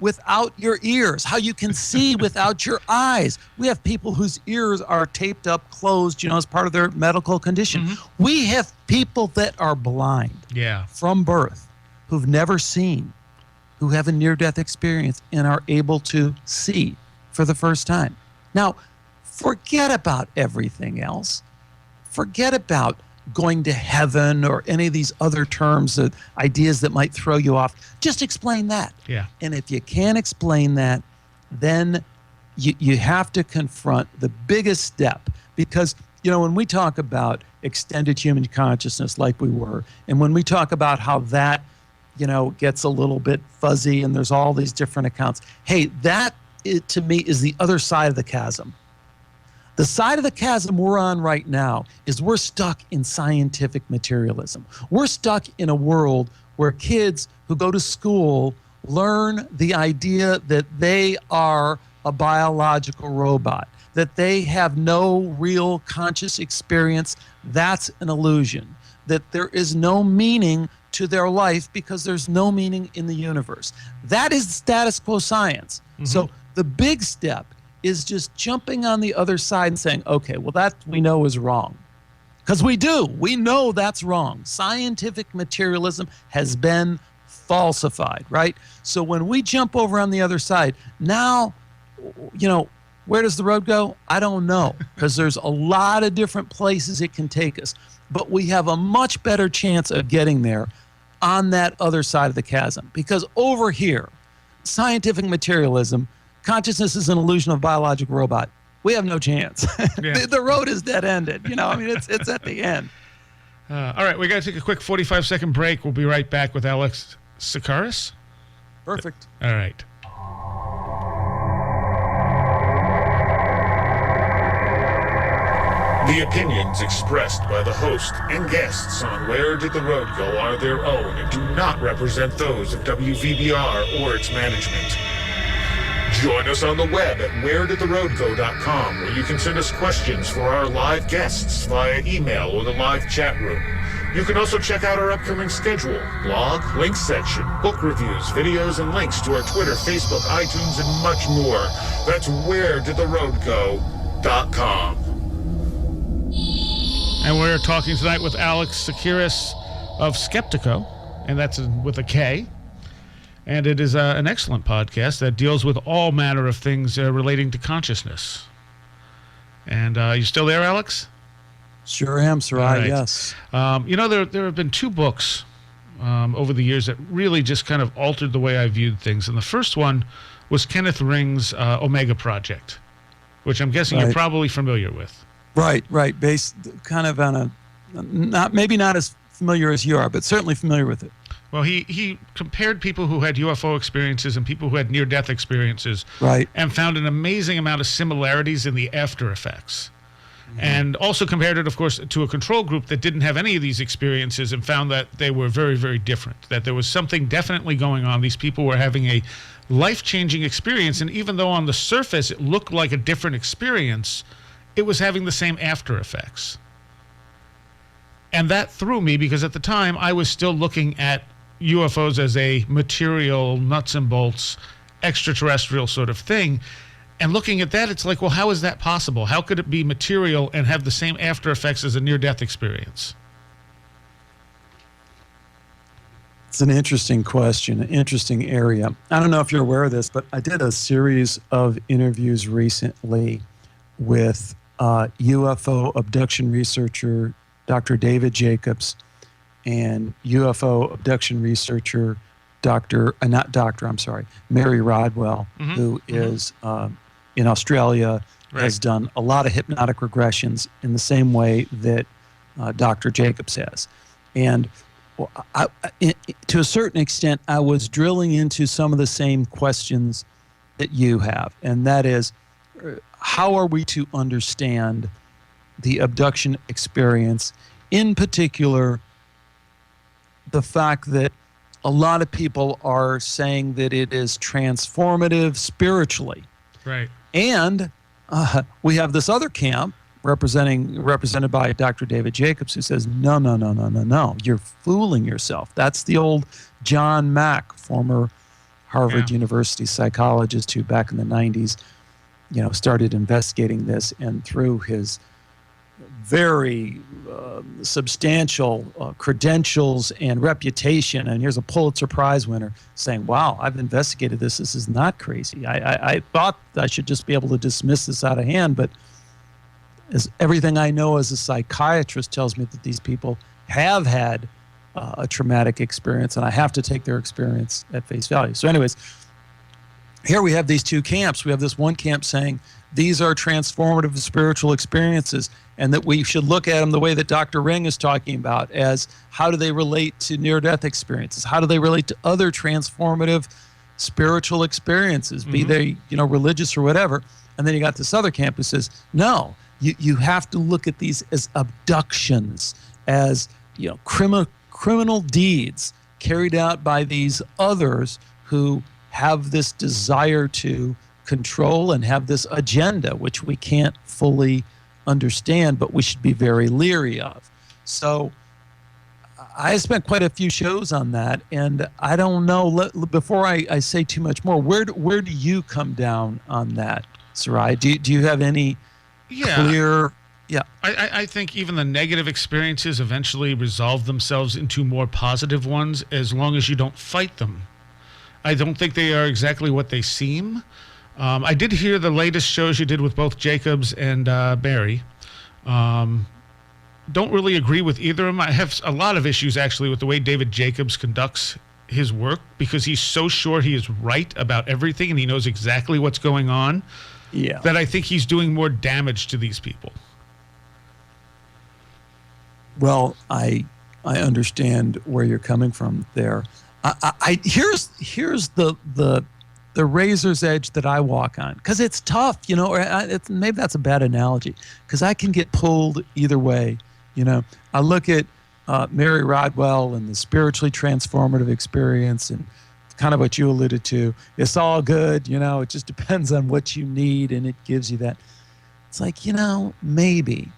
without your ears, how you can see without your eyes. We have people whose ears are taped up, closed, as part of their medical condition. Mm-hmm. We have people that are blind from birth, who've never seen, who have a near-death experience and are able to see for the first time. Now, forget about everything else. Forget about going to heaven or any of these other terms, ideas that might throw you off. Just explain that. Yeah. And if you can't explain that, then you have to confront the biggest step. Because, when we talk about extended human consciousness like we were, and when we talk about how that, gets a little bit fuzzy and there's all these different accounts, hey, that to me is the other side of the chasm. The side of the chasm we're on right now is we're stuck in scientific materialism. We're stuck in a world where kids who go to school learn the idea that they are a biological robot, that they have no real conscious experience. That's an illusion. That there is no meaning to their life because there's no meaning in the universe. That is status quo science. Mm-hmm. So the big step is just jumping on the other side and saying, okay, well, that we know is wrong. Because we know that's wrong. Scientific materialism has been falsified, right? So when we jump over on the other side, now, where does the road go? I don't know, because there's a lot of different places it can take us. But we have a much better chance of getting there on that other side of the chasm. Because over here, scientific materialism, consciousness is an illusion of a biological robot. We have no chance. Yeah. The road is dead-ended. It's at the end. All right, we got to take a quick 45-second break. We'll be right back with Alex Tsakiris. Perfect. All right. The opinions expressed by the host and guests on Where Did the Road Go are their own and do not represent those of WVBR or its management. Join us on the web at wheredidtheroadgo.com, where you can send us questions for our live guests via email or the live chat room. You can also check out our upcoming schedule, blog, links section, book reviews, videos, and links to our Twitter, Facebook, iTunes, and much more. That's wheredidtheroadgo.com. And we're talking tonight with Alex Tsakiris of Skeptiko. and that's with a K. And it is an excellent podcast that deals with all manner of things relating to consciousness. And you still there, Alex? Sure am, Sarai, right. Yes. There have been two books over the years that really just kind of altered the way I viewed things. And the first one was Kenneth Ring's Omega Project, which I'm guessing you're probably familiar with. Right. Based kind of on maybe not as familiar as you are, but certainly familiar with it. Well, he compared people who had UFO experiences and people who had near-death experiences, and found an amazing amount of similarities in the after effects. Mm-hmm. And also compared it, of course, to a control group that didn't have any of these experiences and found that they were very, very different, that there was something definitely going on. These people were having a life-changing experience, and even though on the surface it looked like a different experience, it was having the same after effects. And that threw me because at the time I was still looking at UFOs as a material, nuts and bolts, extraterrestrial sort of thing. And looking at that, it's like, well, how is that possible? How could it be material and have the same after effects as a near-death experience? It's an interesting question, an interesting area. I don't know if you're aware of this, but I did a series of interviews recently with UFO abduction researcher Dr. David Jacobs and UFO abduction researcher Mary Rodwell, who is in Australia, has done a lot of hypnotic regressions in the same way that Dr. Jacobs has. And to a certain extent, I was drilling into some of the same questions that you have, and that is, how are we to understand the abduction experience, in particular, the fact that a lot of people are saying that it is transformative spiritually. Right. And we have this other camp represented by Dr. David Jacobs, who says, no, you're fooling yourself. That's the old John Mack, former Harvard University psychologist who back in the 90s, started investigating this, and through his very substantial credentials and reputation, and here's a Pulitzer Prize winner saying, wow, I've investigated this. This is not crazy. I thought I should just be able to dismiss this out of hand, but as everything I know as a psychiatrist tells me that these people have had a traumatic experience, and I have to take their experience at face value. So anyways, here we have these two camps. We have this one camp saying these are transformative spiritual experiences, and that we should look at them the way that Dr. Ring is talking about, as how do they relate to near-death experiences? How do they relate to other transformative spiritual experiences, be they religious or whatever? And then you got this other camp who says, no, you have to look at these as abductions, as criminal deeds carried out by these others who have this desire to control and have this agenda, which we can't fully understand, but we should be very leery of. So I spent quite a few shows on that, and I don't know, before I say too much more, where do you come down on that, Sarai? Do you have any clear... Yeah. I think even the negative experiences eventually resolve themselves into more positive ones as long as you don't fight them. I don't think they are exactly what they seem. I did hear the latest shows you did with both Jacobs and Barry. Don't really agree with either of them. I have a lot of issues, actually, with the way David Jacobs conducts his work, because he's so sure he is right about everything and he knows exactly what's going on, that I think he's doing more damage to these people. Well, I understand where you're coming from there. Here's the razor's edge that I walk on, because it's tough, or maybe that's a bad analogy, because I can get pulled either way. I look at Mary Rodwell and the spiritually transformative experience, and kind of what you alluded to. It's all good, it just depends on what you need, and it gives you that. It's like, maybe.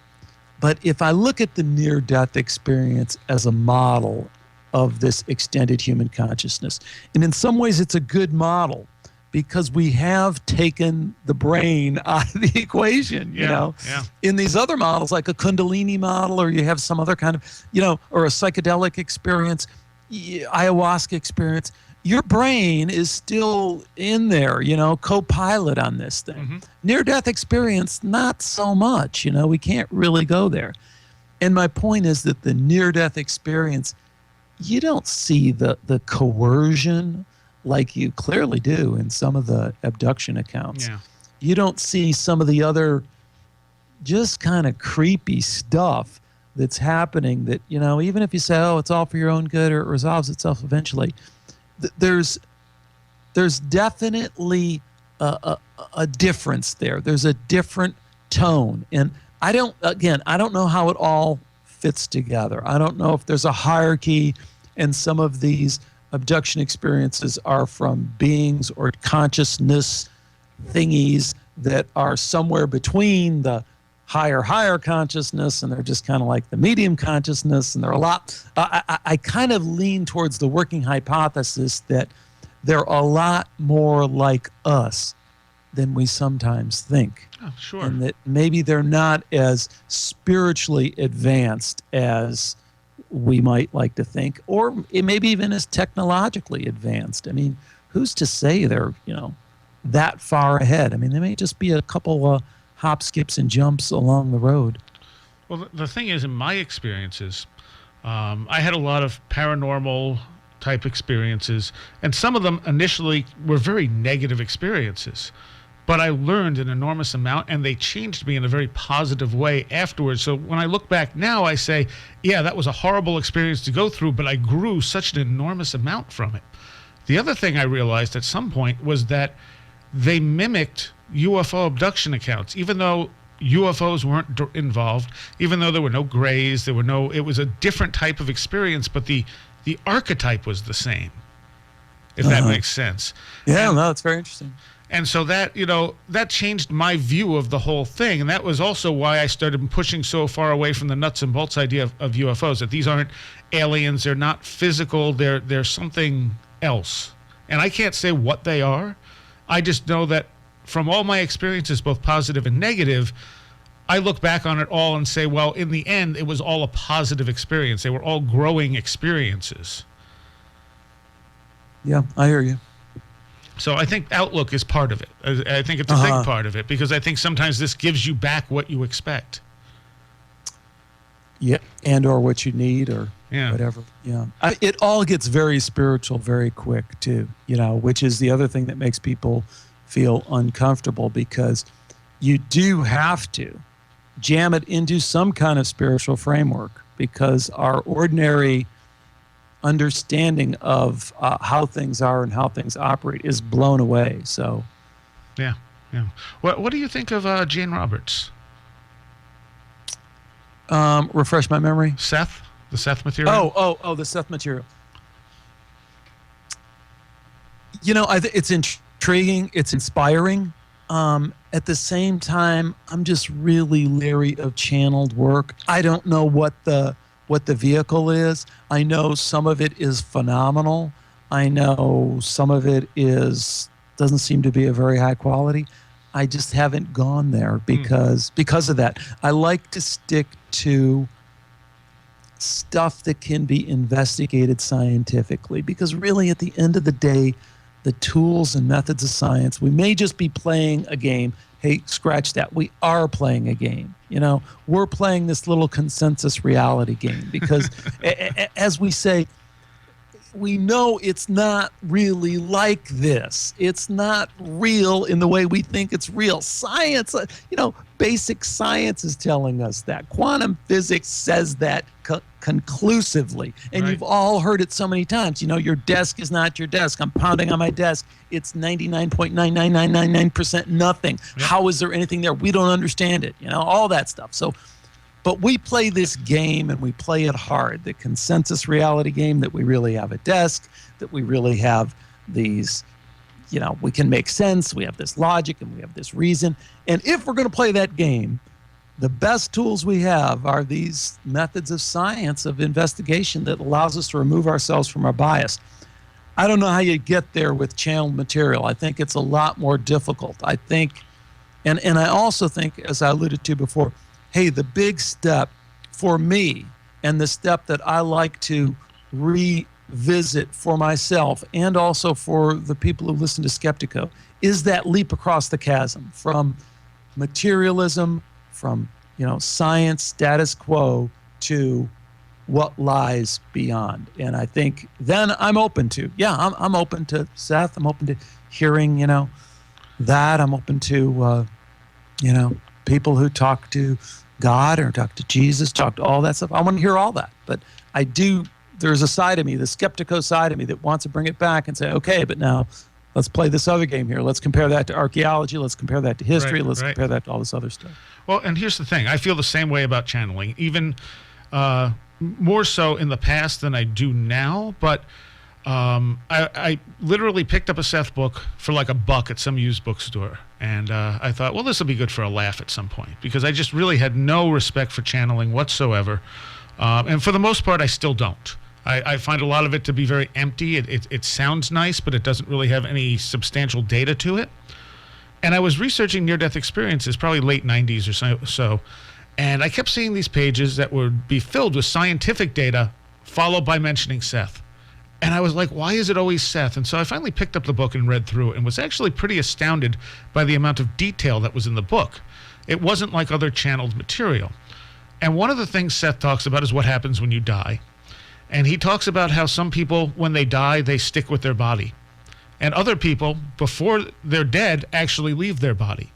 But if I look at the near-death experience as a model of this extended human consciousness, and in some ways it's a good model, because we have taken the brain out of the equation, In these other models, like a Kundalini model, or you have some other kind of, or a psychedelic experience, ayahuasca experience, your brain is still in there, co-pilot on this thing. Mm-hmm. Near-death experience, not so much. We can't really go there. And my point is that the near-death experience, you don't see the coercion like you clearly do in some of the abduction accounts. Yeah. You don't see some of the other just kind of creepy stuff that's happening that, even if you say, oh, it's all for your own good or it resolves itself eventually, there's definitely a difference there. There's a different tone. And I don't know how it all fits together. I don't know if there's a hierarchy and some of these abduction experiences are from beings or consciousness thingies that are somewhere between the higher consciousness, and they're just kind of like the medium consciousness, and they're a lot. I kind of lean towards the working hypothesis that they're a lot more like us than we sometimes think. Oh, sure. And that maybe they're not as spiritually advanced as we might like to think, or maybe even as technologically advanced. I mean, who's to say they're, that far ahead? I mean, they may just be a couple of hop, skips, and jumps along the road. Well, the thing is, in my experiences, I had a lot of paranormal type experiences, and some of them initially were very negative experiences. But I learned an enormous amount, and they changed me in a very positive way afterwards. So when I look back now, I say, yeah, that was a horrible experience to go through, but I grew such an enormous amount from it. The other thing I realized at some point was that they mimicked UFO abduction accounts, even though UFOs weren't involved, even though there were no grays, it was a different type of experience, but the archetype was the same, if that makes sense. Yeah, no, it's very interesting. And so that, that changed my view of the whole thing. And that was also why I started pushing so far away from the nuts and bolts idea of UFOs, that these aren't aliens, they're not physical, they're something else. And I can't say what they are. I just know that from all my experiences, both positive and negative, I look back on it all and say, well, in the end, it was all a positive experience. They were all growing experiences. Yeah, I hear you. So I think outlook is part of it. I think it's a big part of it, because I think sometimes this gives you back what you expect. Yeah, and or what you need, or whatever. Yeah, it all gets very spiritual very quick too. Which is the other thing that makes people feel uncomfortable, because you do have to jam it into some kind of spiritual framework, because our ordinary understanding of how things are and how things operate is blown away. So, yeah. What do you think of Jane Roberts? Refresh my memory. Seth, the Seth material. Oh, the Seth material. I think it's intriguing. It's inspiring. At the same time, I'm just really leery of channeled work. I don't know what the vehicle is. I know some of it is phenomenal. I know some of it doesn't seem to be a very high quality. I just haven't gone there because of that. I like to stick to stuff that can be investigated scientifically, because really at the end of the day, the tools and methods of science, we may just be playing a game. Hey, scratch that. We are playing a game. We're playing this little consensus reality game, because as we say, we know it's not really like this. It's not real in the way we think it's real. Science, basic science is telling us that. Quantum physics says that conclusively. And right. You've all heard it so many times. Your desk is not your desk. I'm pounding on my desk. It's 99.99999% nothing. Yep. How is there anything there? We don't understand it. All that stuff. So, but we play this game, and we play it hard. The consensus reality game, that we really have a desk, that we really have these, we can make sense. We have this logic, and we have this reason. And if we're going to play that game, the best tools we have are these methods of science, of investigation, that allows us to remove ourselves from our bias. I don't know how you get there with channeled material. I think it's a lot more difficult. I think, and I also think, as I alluded to before, hey, the big step for me, and the step that I like to visit for myself and also for the people who listen to Skeptiko is that leap across the chasm from materialism, from science, status quo, to what lies beyond. And I think then I'm open to, I'm open to Seth. I'm open to hearing, that. I'm open to, people who talk to God or talk to Jesus, talk to all that stuff. I want to hear all that. But there's a side of me, the Skeptiko side of me, that wants to bring it back and say, okay, but now let's play this other game here. Let's compare that to archaeology. Let's compare that to history. Let's compare that to all this other stuff. Well, and here's the thing. I feel the same way about channeling, even more so in the past than I do now. But I literally picked up a Seth book for like $1 at some used bookstore. And I thought, well, this will be good for a laugh at some point, because I just really had no respect for channeling whatsoever. And for the most part, I still don't. I find a lot of it to be very empty. It sounds nice, but it doesn't really have any substantial data to it. And I was researching near-death experiences, probably late 90s or so, and I kept seeing these pages that would be filled with scientific data, followed by mentioning Seth. And I was like, why is it always Seth? And so I finally picked up the book and read through it and was actually pretty astounded by the amount of detail that was in the book. It wasn't like other channeled material. And one of the things Seth talks about is what happens when you die. And he talks about how some people, when they die, they stick with their body. And other people, before they're dead, actually leave their body.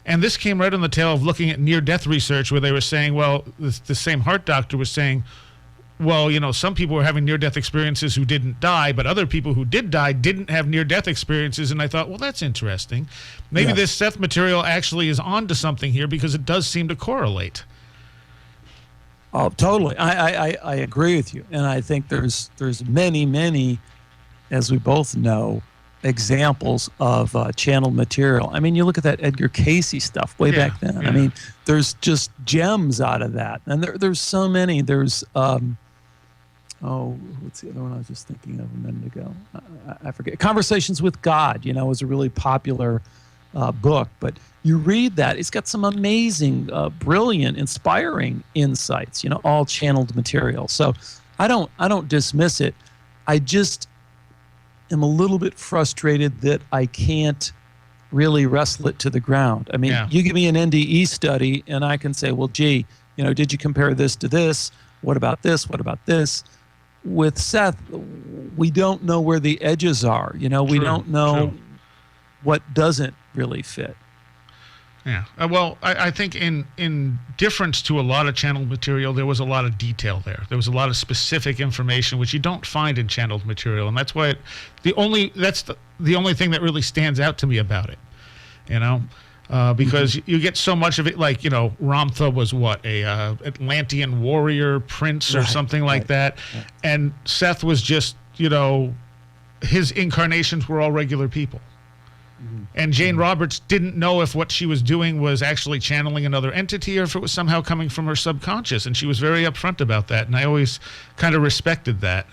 And this came right on the tail of looking at near-death research, where they were saying, well, the same heart doctor was saying, well, some people were having near-death experiences who didn't die, but other people who did die didn't have near-death experiences. And I thought, well, that's interesting. Maybe this Seth material actually is onto something here, because it does seem to correlate. Oh, totally. I agree with you. And I think there's many, as we both know, examples of channeled material. I mean, you look at that Edgar Cayce stuff way back then. Yeah. I mean, there's just gems out of that. And there's so many. There's, what's the other one I was just thinking of a minute ago? I forget. Conversations with God, was a really popular book. But you read that, it's got some amazing, brilliant, inspiring insights, all channeled material. So I don't dismiss it. I just am a little bit frustrated that I can't really wrestle it to the ground. I mean, you give me an NDE study and I can say, well, gee, did you compare this to this? What about this? What about this? With Seth, we don't know where the edges are. We don't know what doesn't really fit. Yeah. Well, I think in difference to a lot of channeled material, there was a lot of detail there. There was a lot of specific information which you don't find in channeled material, and that's why the only thing that really stands out to me about it. Because you get so much of it, like Ramtha was what, a Atlantean warrior prince or something like that, and Seth was just his incarnations were all regular people. And Jane Roberts didn't know if what she was doing was actually channeling another entity or if it was somehow coming from her subconscious. And she was very upfront about that. And I always kind of respected that.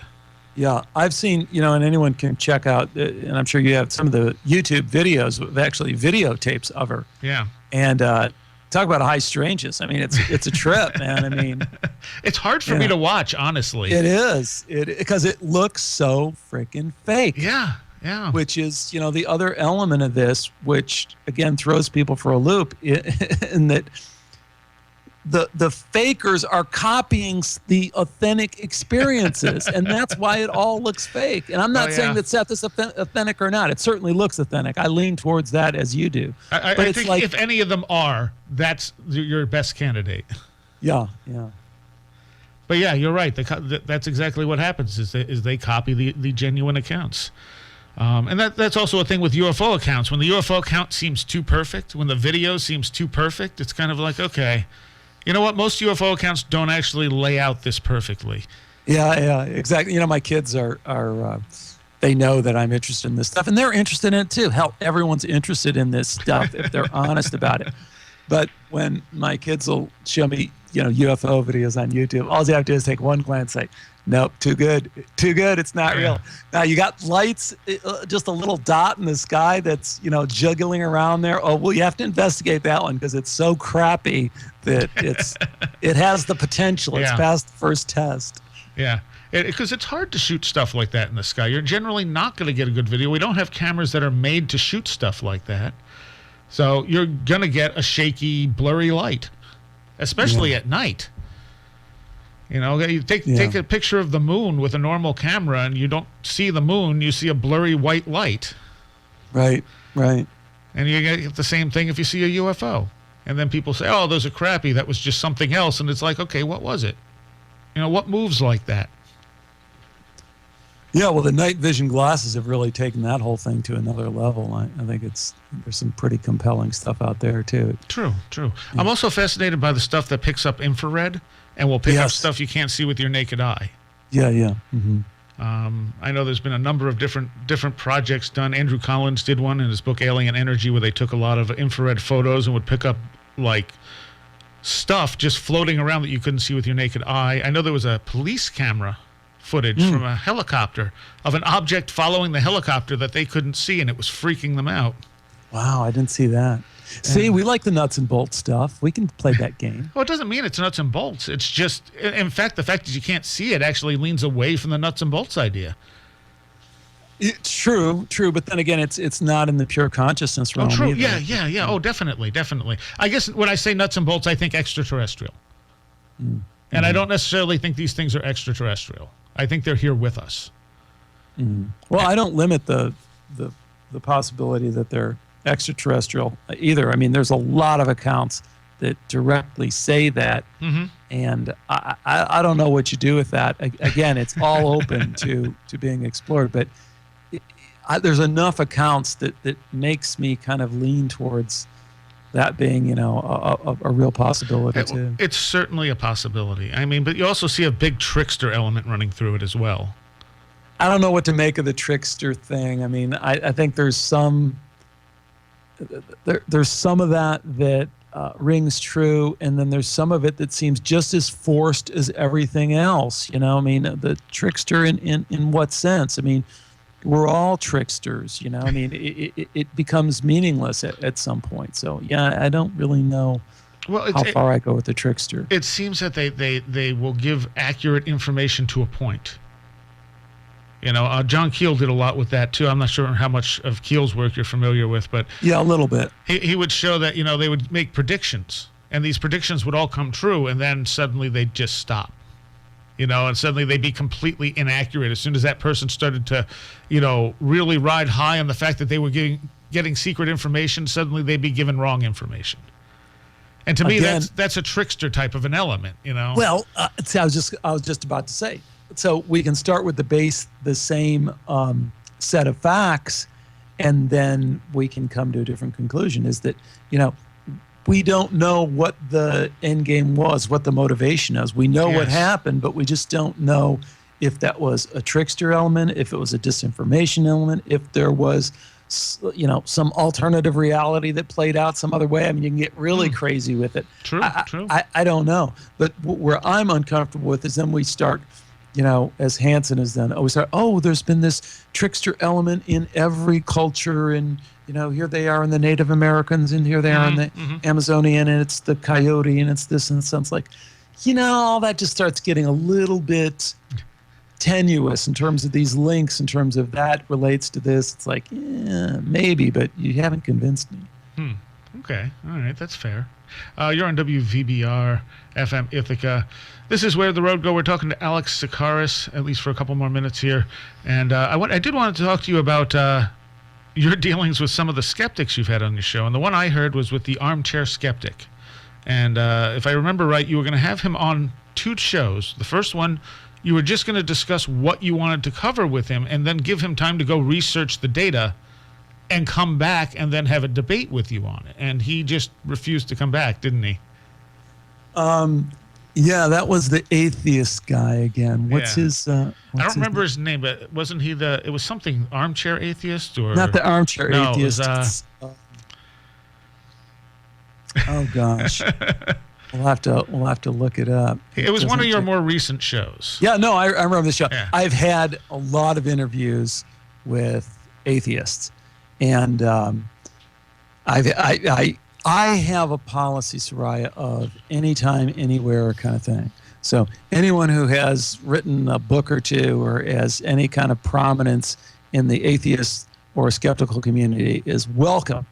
Yeah, I've seen, and anyone can check out, and I'm sure you have some of the YouTube videos with actually videotapes of her. Yeah. And talk about a high strangeness. I mean, it's a trip, man. I mean, it's hard for me to watch, honestly. It is. Because it looks so freaking fake. Yeah. Yeah. Which is, the other element of this, which again throws people for a loop, in that the fakers are copying the authentic experiences, and that's why it all looks fake. And I'm not saying that Seth is authentic or not. It certainly looks authentic. I lean towards that as you do. I think if any of them are, that's your best candidate. Yeah. But yeah, you're right. That's exactly what happens. Is they copy the genuine accounts. And that's also a thing with UFO accounts. When the UFO account seems too perfect, when the video seems too perfect, it's kind of like, okay, you know what? Most UFO accounts don't actually lay out this perfectly. Yeah, exactly. My kids are they know that I'm interested in this stuff, and they're interested in it too. Hell, everyone's interested in this stuff if they're honest about it. But when my kids will show me, UFO videos on YouTube, all they have to do is take one glance and say, nope, too good, it's not real. Now you got lights, just a little dot in the sky that's, juggling around there. Oh, well, you have to investigate that one because it's so crappy that it has the potential. It's past the first test. Yeah, because it's hard to shoot stuff like that in the sky. You're generally not going to get a good video. We don't have cameras that are made to shoot stuff like that. So you're going to get a shaky, blurry light, especially at night. You know, you take a picture of the moon with a normal camera and you don't see the moon, you see a blurry white light. Right. And you get the same thing if you see a UFO. And then people say, oh, those are crappy. That was just something else. And it's like, okay, what was it? You know, what moves like that? Yeah, well, the night vision glasses have really taken that whole thing to another level. I think there's some pretty compelling stuff out there, too. True. Yeah. I'm also fascinated by the stuff that picks up infrared and will pick up stuff you can't see with your naked eye. Yeah. Mm-hmm. I know there's been a number of different projects done. Andrew Collins did one in his book Alien Energy where they took a lot of infrared photos and would pick up, like, stuff just floating around that you couldn't see with your naked eye. I know there was a police camera footage from a helicopter of an object following the helicopter that they couldn't see, and it was freaking them out. Wow, I didn't see that. See, we like the nuts and bolts stuff. We can play that game. Well, it doesn't mean it's nuts and bolts. It's just, in fact, the fact that you can't see it actually leans away from the nuts and bolts idea. It's true, but then again, it's not in the pure consciousness realm. Oh, true. Either. Yeah. Oh, definitely. I guess when I say nuts and bolts, I think extraterrestrial. And I don't necessarily think these things are extraterrestrial. I think they're here with us. Well, I don't limit the possibility that they're extraterrestrial either. I mean, there's a lot of accounts that directly say that, and I don't know what you do with that. Again, it's all open to being explored, but there's enough accounts that makes me kind of lean towards that being, you know, a real possibility too. It's certainly a possibility. I mean, but you also see a big trickster element running through it as well. I don't know what to make of the trickster thing. I mean, I think there's some of that rings true, and then there's some of it that seems just as forced as everything else. You know, I mean, the trickster in what sense? I mean, we're all tricksters, you know. I mean, it becomes meaningless at some point. So, yeah, I don't really know how far I go with the trickster. It seems that they will give accurate information to a point. You know, John Keel did a lot with that, too. I'm not sure how much of Keel's work you're familiar with, but... Yeah, a little bit. He would show that, you know, they would make predictions, and these predictions would all come true, and then suddenly they'd just stop. You know, and suddenly they'd be completely inaccurate as soon as that person started to, you know, really ride high on the fact that they were getting secret information. Suddenly they'd be given wrong information. And to me, that's a trickster type of an element, you know. Well, see, I was just about to say. So we can start with the same set of facts, and then we can come to a different conclusion. Is that, you know, we don't know what the end game was, what the motivation is. We know what happened, but we just don't know if that was a trickster element, if it was a disinformation element, if there was, you know, some alternative reality that played out some other way. I mean, you can get really crazy with it. True. I don't know. But where I'm uncomfortable with is then we start, you know, as Hansen has done, we start, there's been this trickster element in every culture, and, you know, here they are in the Native Americans, and here they are in the Amazonian, and it's the coyote, and it's this, and it sounds like, you know, all that just starts getting a little bit tenuous in terms of these links, in terms of that relates to this. It's like, yeah, maybe, but you haven't convinced me. Okay. All right. That's fair. You're on WVBR FM Ithaca. This is Where the Road Go. We're talking to Alex Tsakiris, at least for a couple more minutes here. And I did want to talk to you about your dealings with some of the skeptics you've had on your show. And the one I heard was with the armchair skeptic. And if I remember right, you were going to have him on 2 shows. The first one, you were just going to discuss what you wanted to cover with him and then give him time to go research the data and come back and then have a debate with you on it. And he just refused to come back, didn't he? Yeah, that was the atheist guy again. What's his... I don't remember his name, but wasn't he it was something armchair atheist or... Not the armchair atheist. It was, oh gosh. We'll have to look it up. It was one of your more recent shows. Yeah, no, I remember the show. Yeah. I've had a lot of interviews with atheists, and I have a policy, Soraya, of anytime, anywhere kind of thing. So anyone who has written a book or two or has any kind of prominence in the atheist or skeptical community is welcome,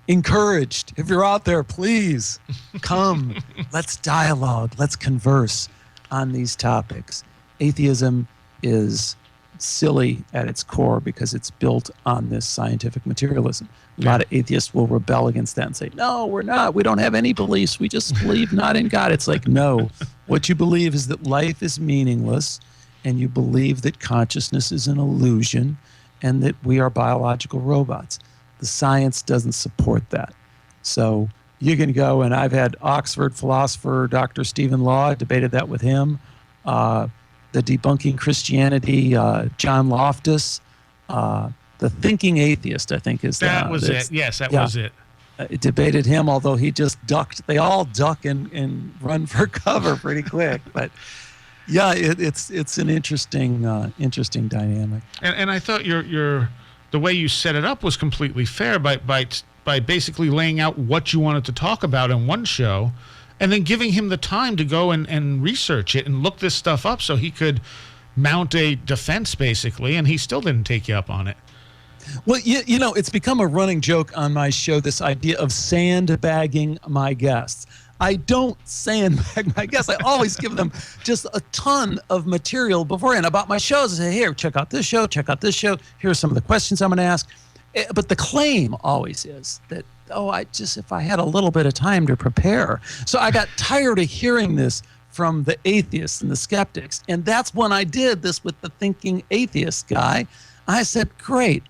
encouraged. If you're out there, please come. Let's dialogue. Let's converse on these topics. Atheism is silly at its core because it's built on this scientific materialism. A lot of atheists will rebel against that and say, no, we're not. We don't have any beliefs. We just believe not in God. It's like, no. What you believe is that life is meaningless, and you believe that consciousness is an illusion and that we are biological robots. The science doesn't support that. So you can go, and I've had Oxford philosopher Dr. Stephen Law, debated that with him. The Debunking Christianity, John Loftus. The Thinking Atheist, I think, is that was it. Yes, that was it. Debated him, although he just ducked. They all duck and run for cover pretty quick. But yeah, it's an interesting dynamic. And I thought your the way you set it up was completely fair by basically laying out what you wanted to talk about in one show, and then giving him the time to go and research it and look this stuff up so he could mount a defense, basically, and he still didn't take you up on it. Well, you know, it's become a running joke on my show, this idea of sandbagging my guests. I don't sandbag my guests. I always give them just a ton of material beforehand about my shows. I say, here, check out this show, check out this show. Here are some of the questions I'm going to ask. But the claim always is that, if I had a little bit of time to prepare. So I got tired of hearing this from the atheists and the skeptics. And that's when I did this with the Thinking Atheist guy. I said, great,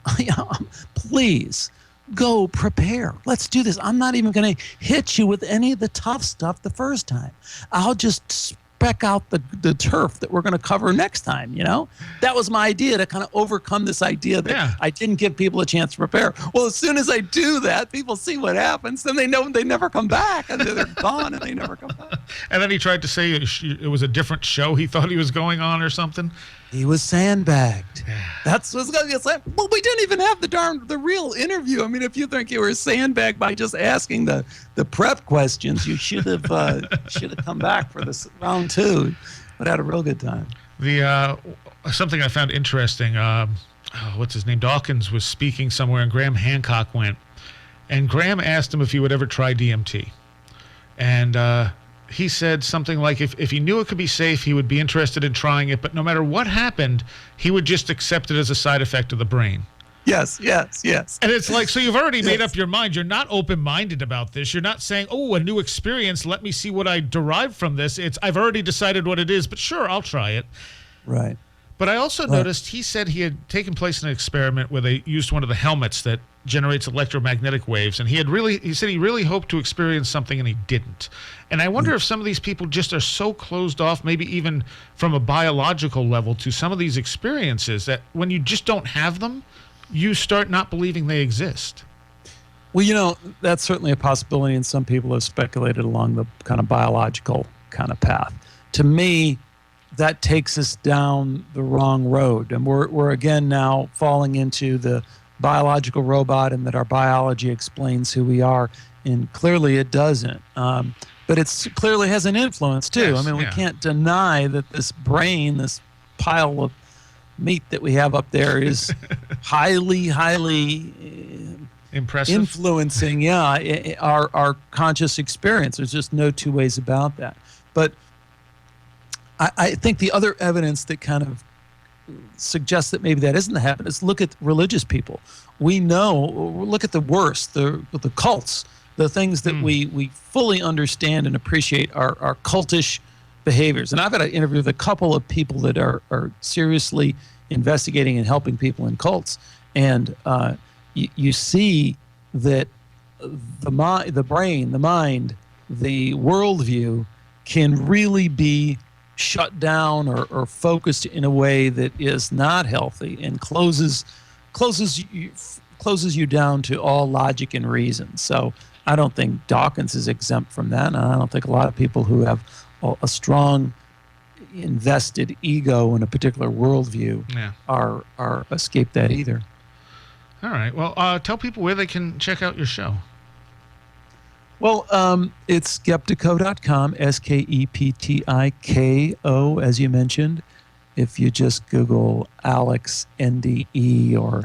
please go prepare. Let's do this. I'm not even going to hit you with any of the tough stuff the first time. I'll just spec out the turf that we're going to cover next time, you know? That was my idea, to kind of overcome this idea that I didn't give people a chance to prepare. Well, as soon as I do that, people see what happens, then they know they never come back, and they're gone, and they never come back. And then he tried to say it was a different show he thought he was going on or something. He was sandbagged. That's what's going to get. Well, we didn't even have the real interview. I mean, if you think you were sandbagged by just asking the prep questions, you should have come back for this round two. But had a real good time. The something I found interesting. What's his name? Dawkins was speaking somewhere, and Graham Hancock went, and Graham asked him if he would ever try DMT, and he said something like, if he knew it could be safe, he would be interested in trying it, but no matter what happened, he would just accept it as a side effect of the brain. Yes. And it's like, so you've already made up your mind. You're not open-minded about this. You're not saying, a new experience, let me see what I derive from this. I've already decided what it is, but sure, I'll try it. Right. But I also noticed he said he had taken place in an experiment where they used one of the helmets that generates electromagnetic waves, and he said he really hoped to experience something, and he didn't. And I wonder if some of these people just are so closed off, maybe even from a biological level, to some of these experiences, that when you just don't have them, you start not believing they exist. Well, you know, that's certainly a possibility, and some people have speculated along the kind of biological kind of path. To me, that takes us down the wrong road, and we're again now falling into the biological robot, and that our biology explains who we are, and clearly it doesn't. But it clearly has an influence too. Yes, I mean, we can't deny that this brain, this pile of meat that we have up there, is highly impressive, influencing our conscious experience. There's just no two ways about that. But I think the other evidence that kind of suggests that maybe that isn't the happen is look at religious people. We know, look at the worst, the cults, the things that we fully understand and appreciate are cultish behaviors. And I've had an interview with a couple of people that are seriously investigating and helping people in cults. And you see that the brain, the mind, the worldview can really be shut down or focused in a way that is not healthy and closes you down to all logic and reason. So I don't think Dawkins is exempt from that, and I don't think a lot of people who have a strong invested ego in a particular worldview are escape that either. All right. Well, tell people where they can check out your show. Well, it's skeptiko.com, Skeptiko, as you mentioned. If you just Google Alex NDE or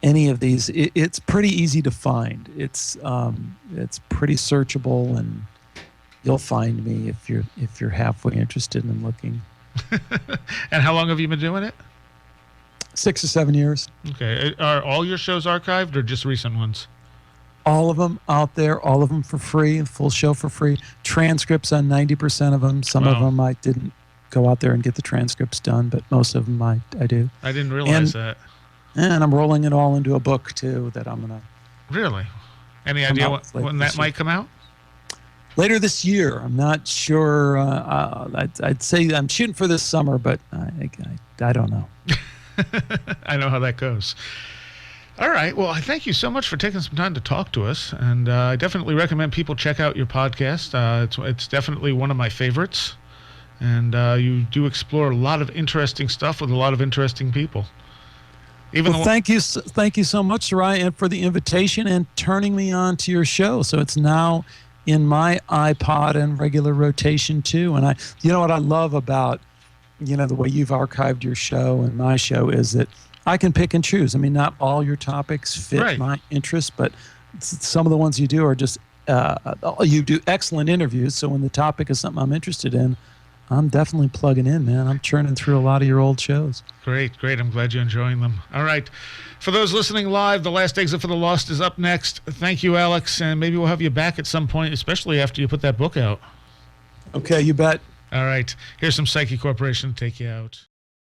any of these, it's pretty easy to find. It's pretty searchable, and you'll find me if you're halfway interested in looking. And how long have you been doing it? 6 or 7 years. Okay. Are all your shows archived or just recent ones? All of them out there, all of them for free, full show for free. Transcripts on 90% of them. Some of them I didn't go out there and get the transcripts done, but most of them I do. I didn't realize that. And I'm rolling it all into a book, too, that I'm going to... Really? Any idea when that might come out? Later this year. I'm not sure. I'd say I'm shooting for this summer, but I don't know. I know how that goes. All right. Well, I thank you so much for taking some time to talk to us. And I definitely recommend people check out your podcast. It's definitely one of my favorites. And you do explore a lot of interesting stuff with a lot of interesting people. Thank you so much, Sarai, and for the invitation and turning me on to your show. So it's now in my iPod and regular rotation too. And what I love about the way you've archived your show and my show is that I can pick and choose. I mean, not all your topics fit my interests, but some of the ones you do are just you do excellent interviews. So when the topic is something I'm interested in, I'm definitely plugging in, man. I'm churning through a lot of your old shows. Great. I'm glad you're enjoying them. All right. For those listening live, The Last Exit for the Lost is up next. Thank you, Alex, and maybe we'll have you back at some point, especially after you put that book out. Okay, you bet. All right. Here's some Psyche Corporation to take you out.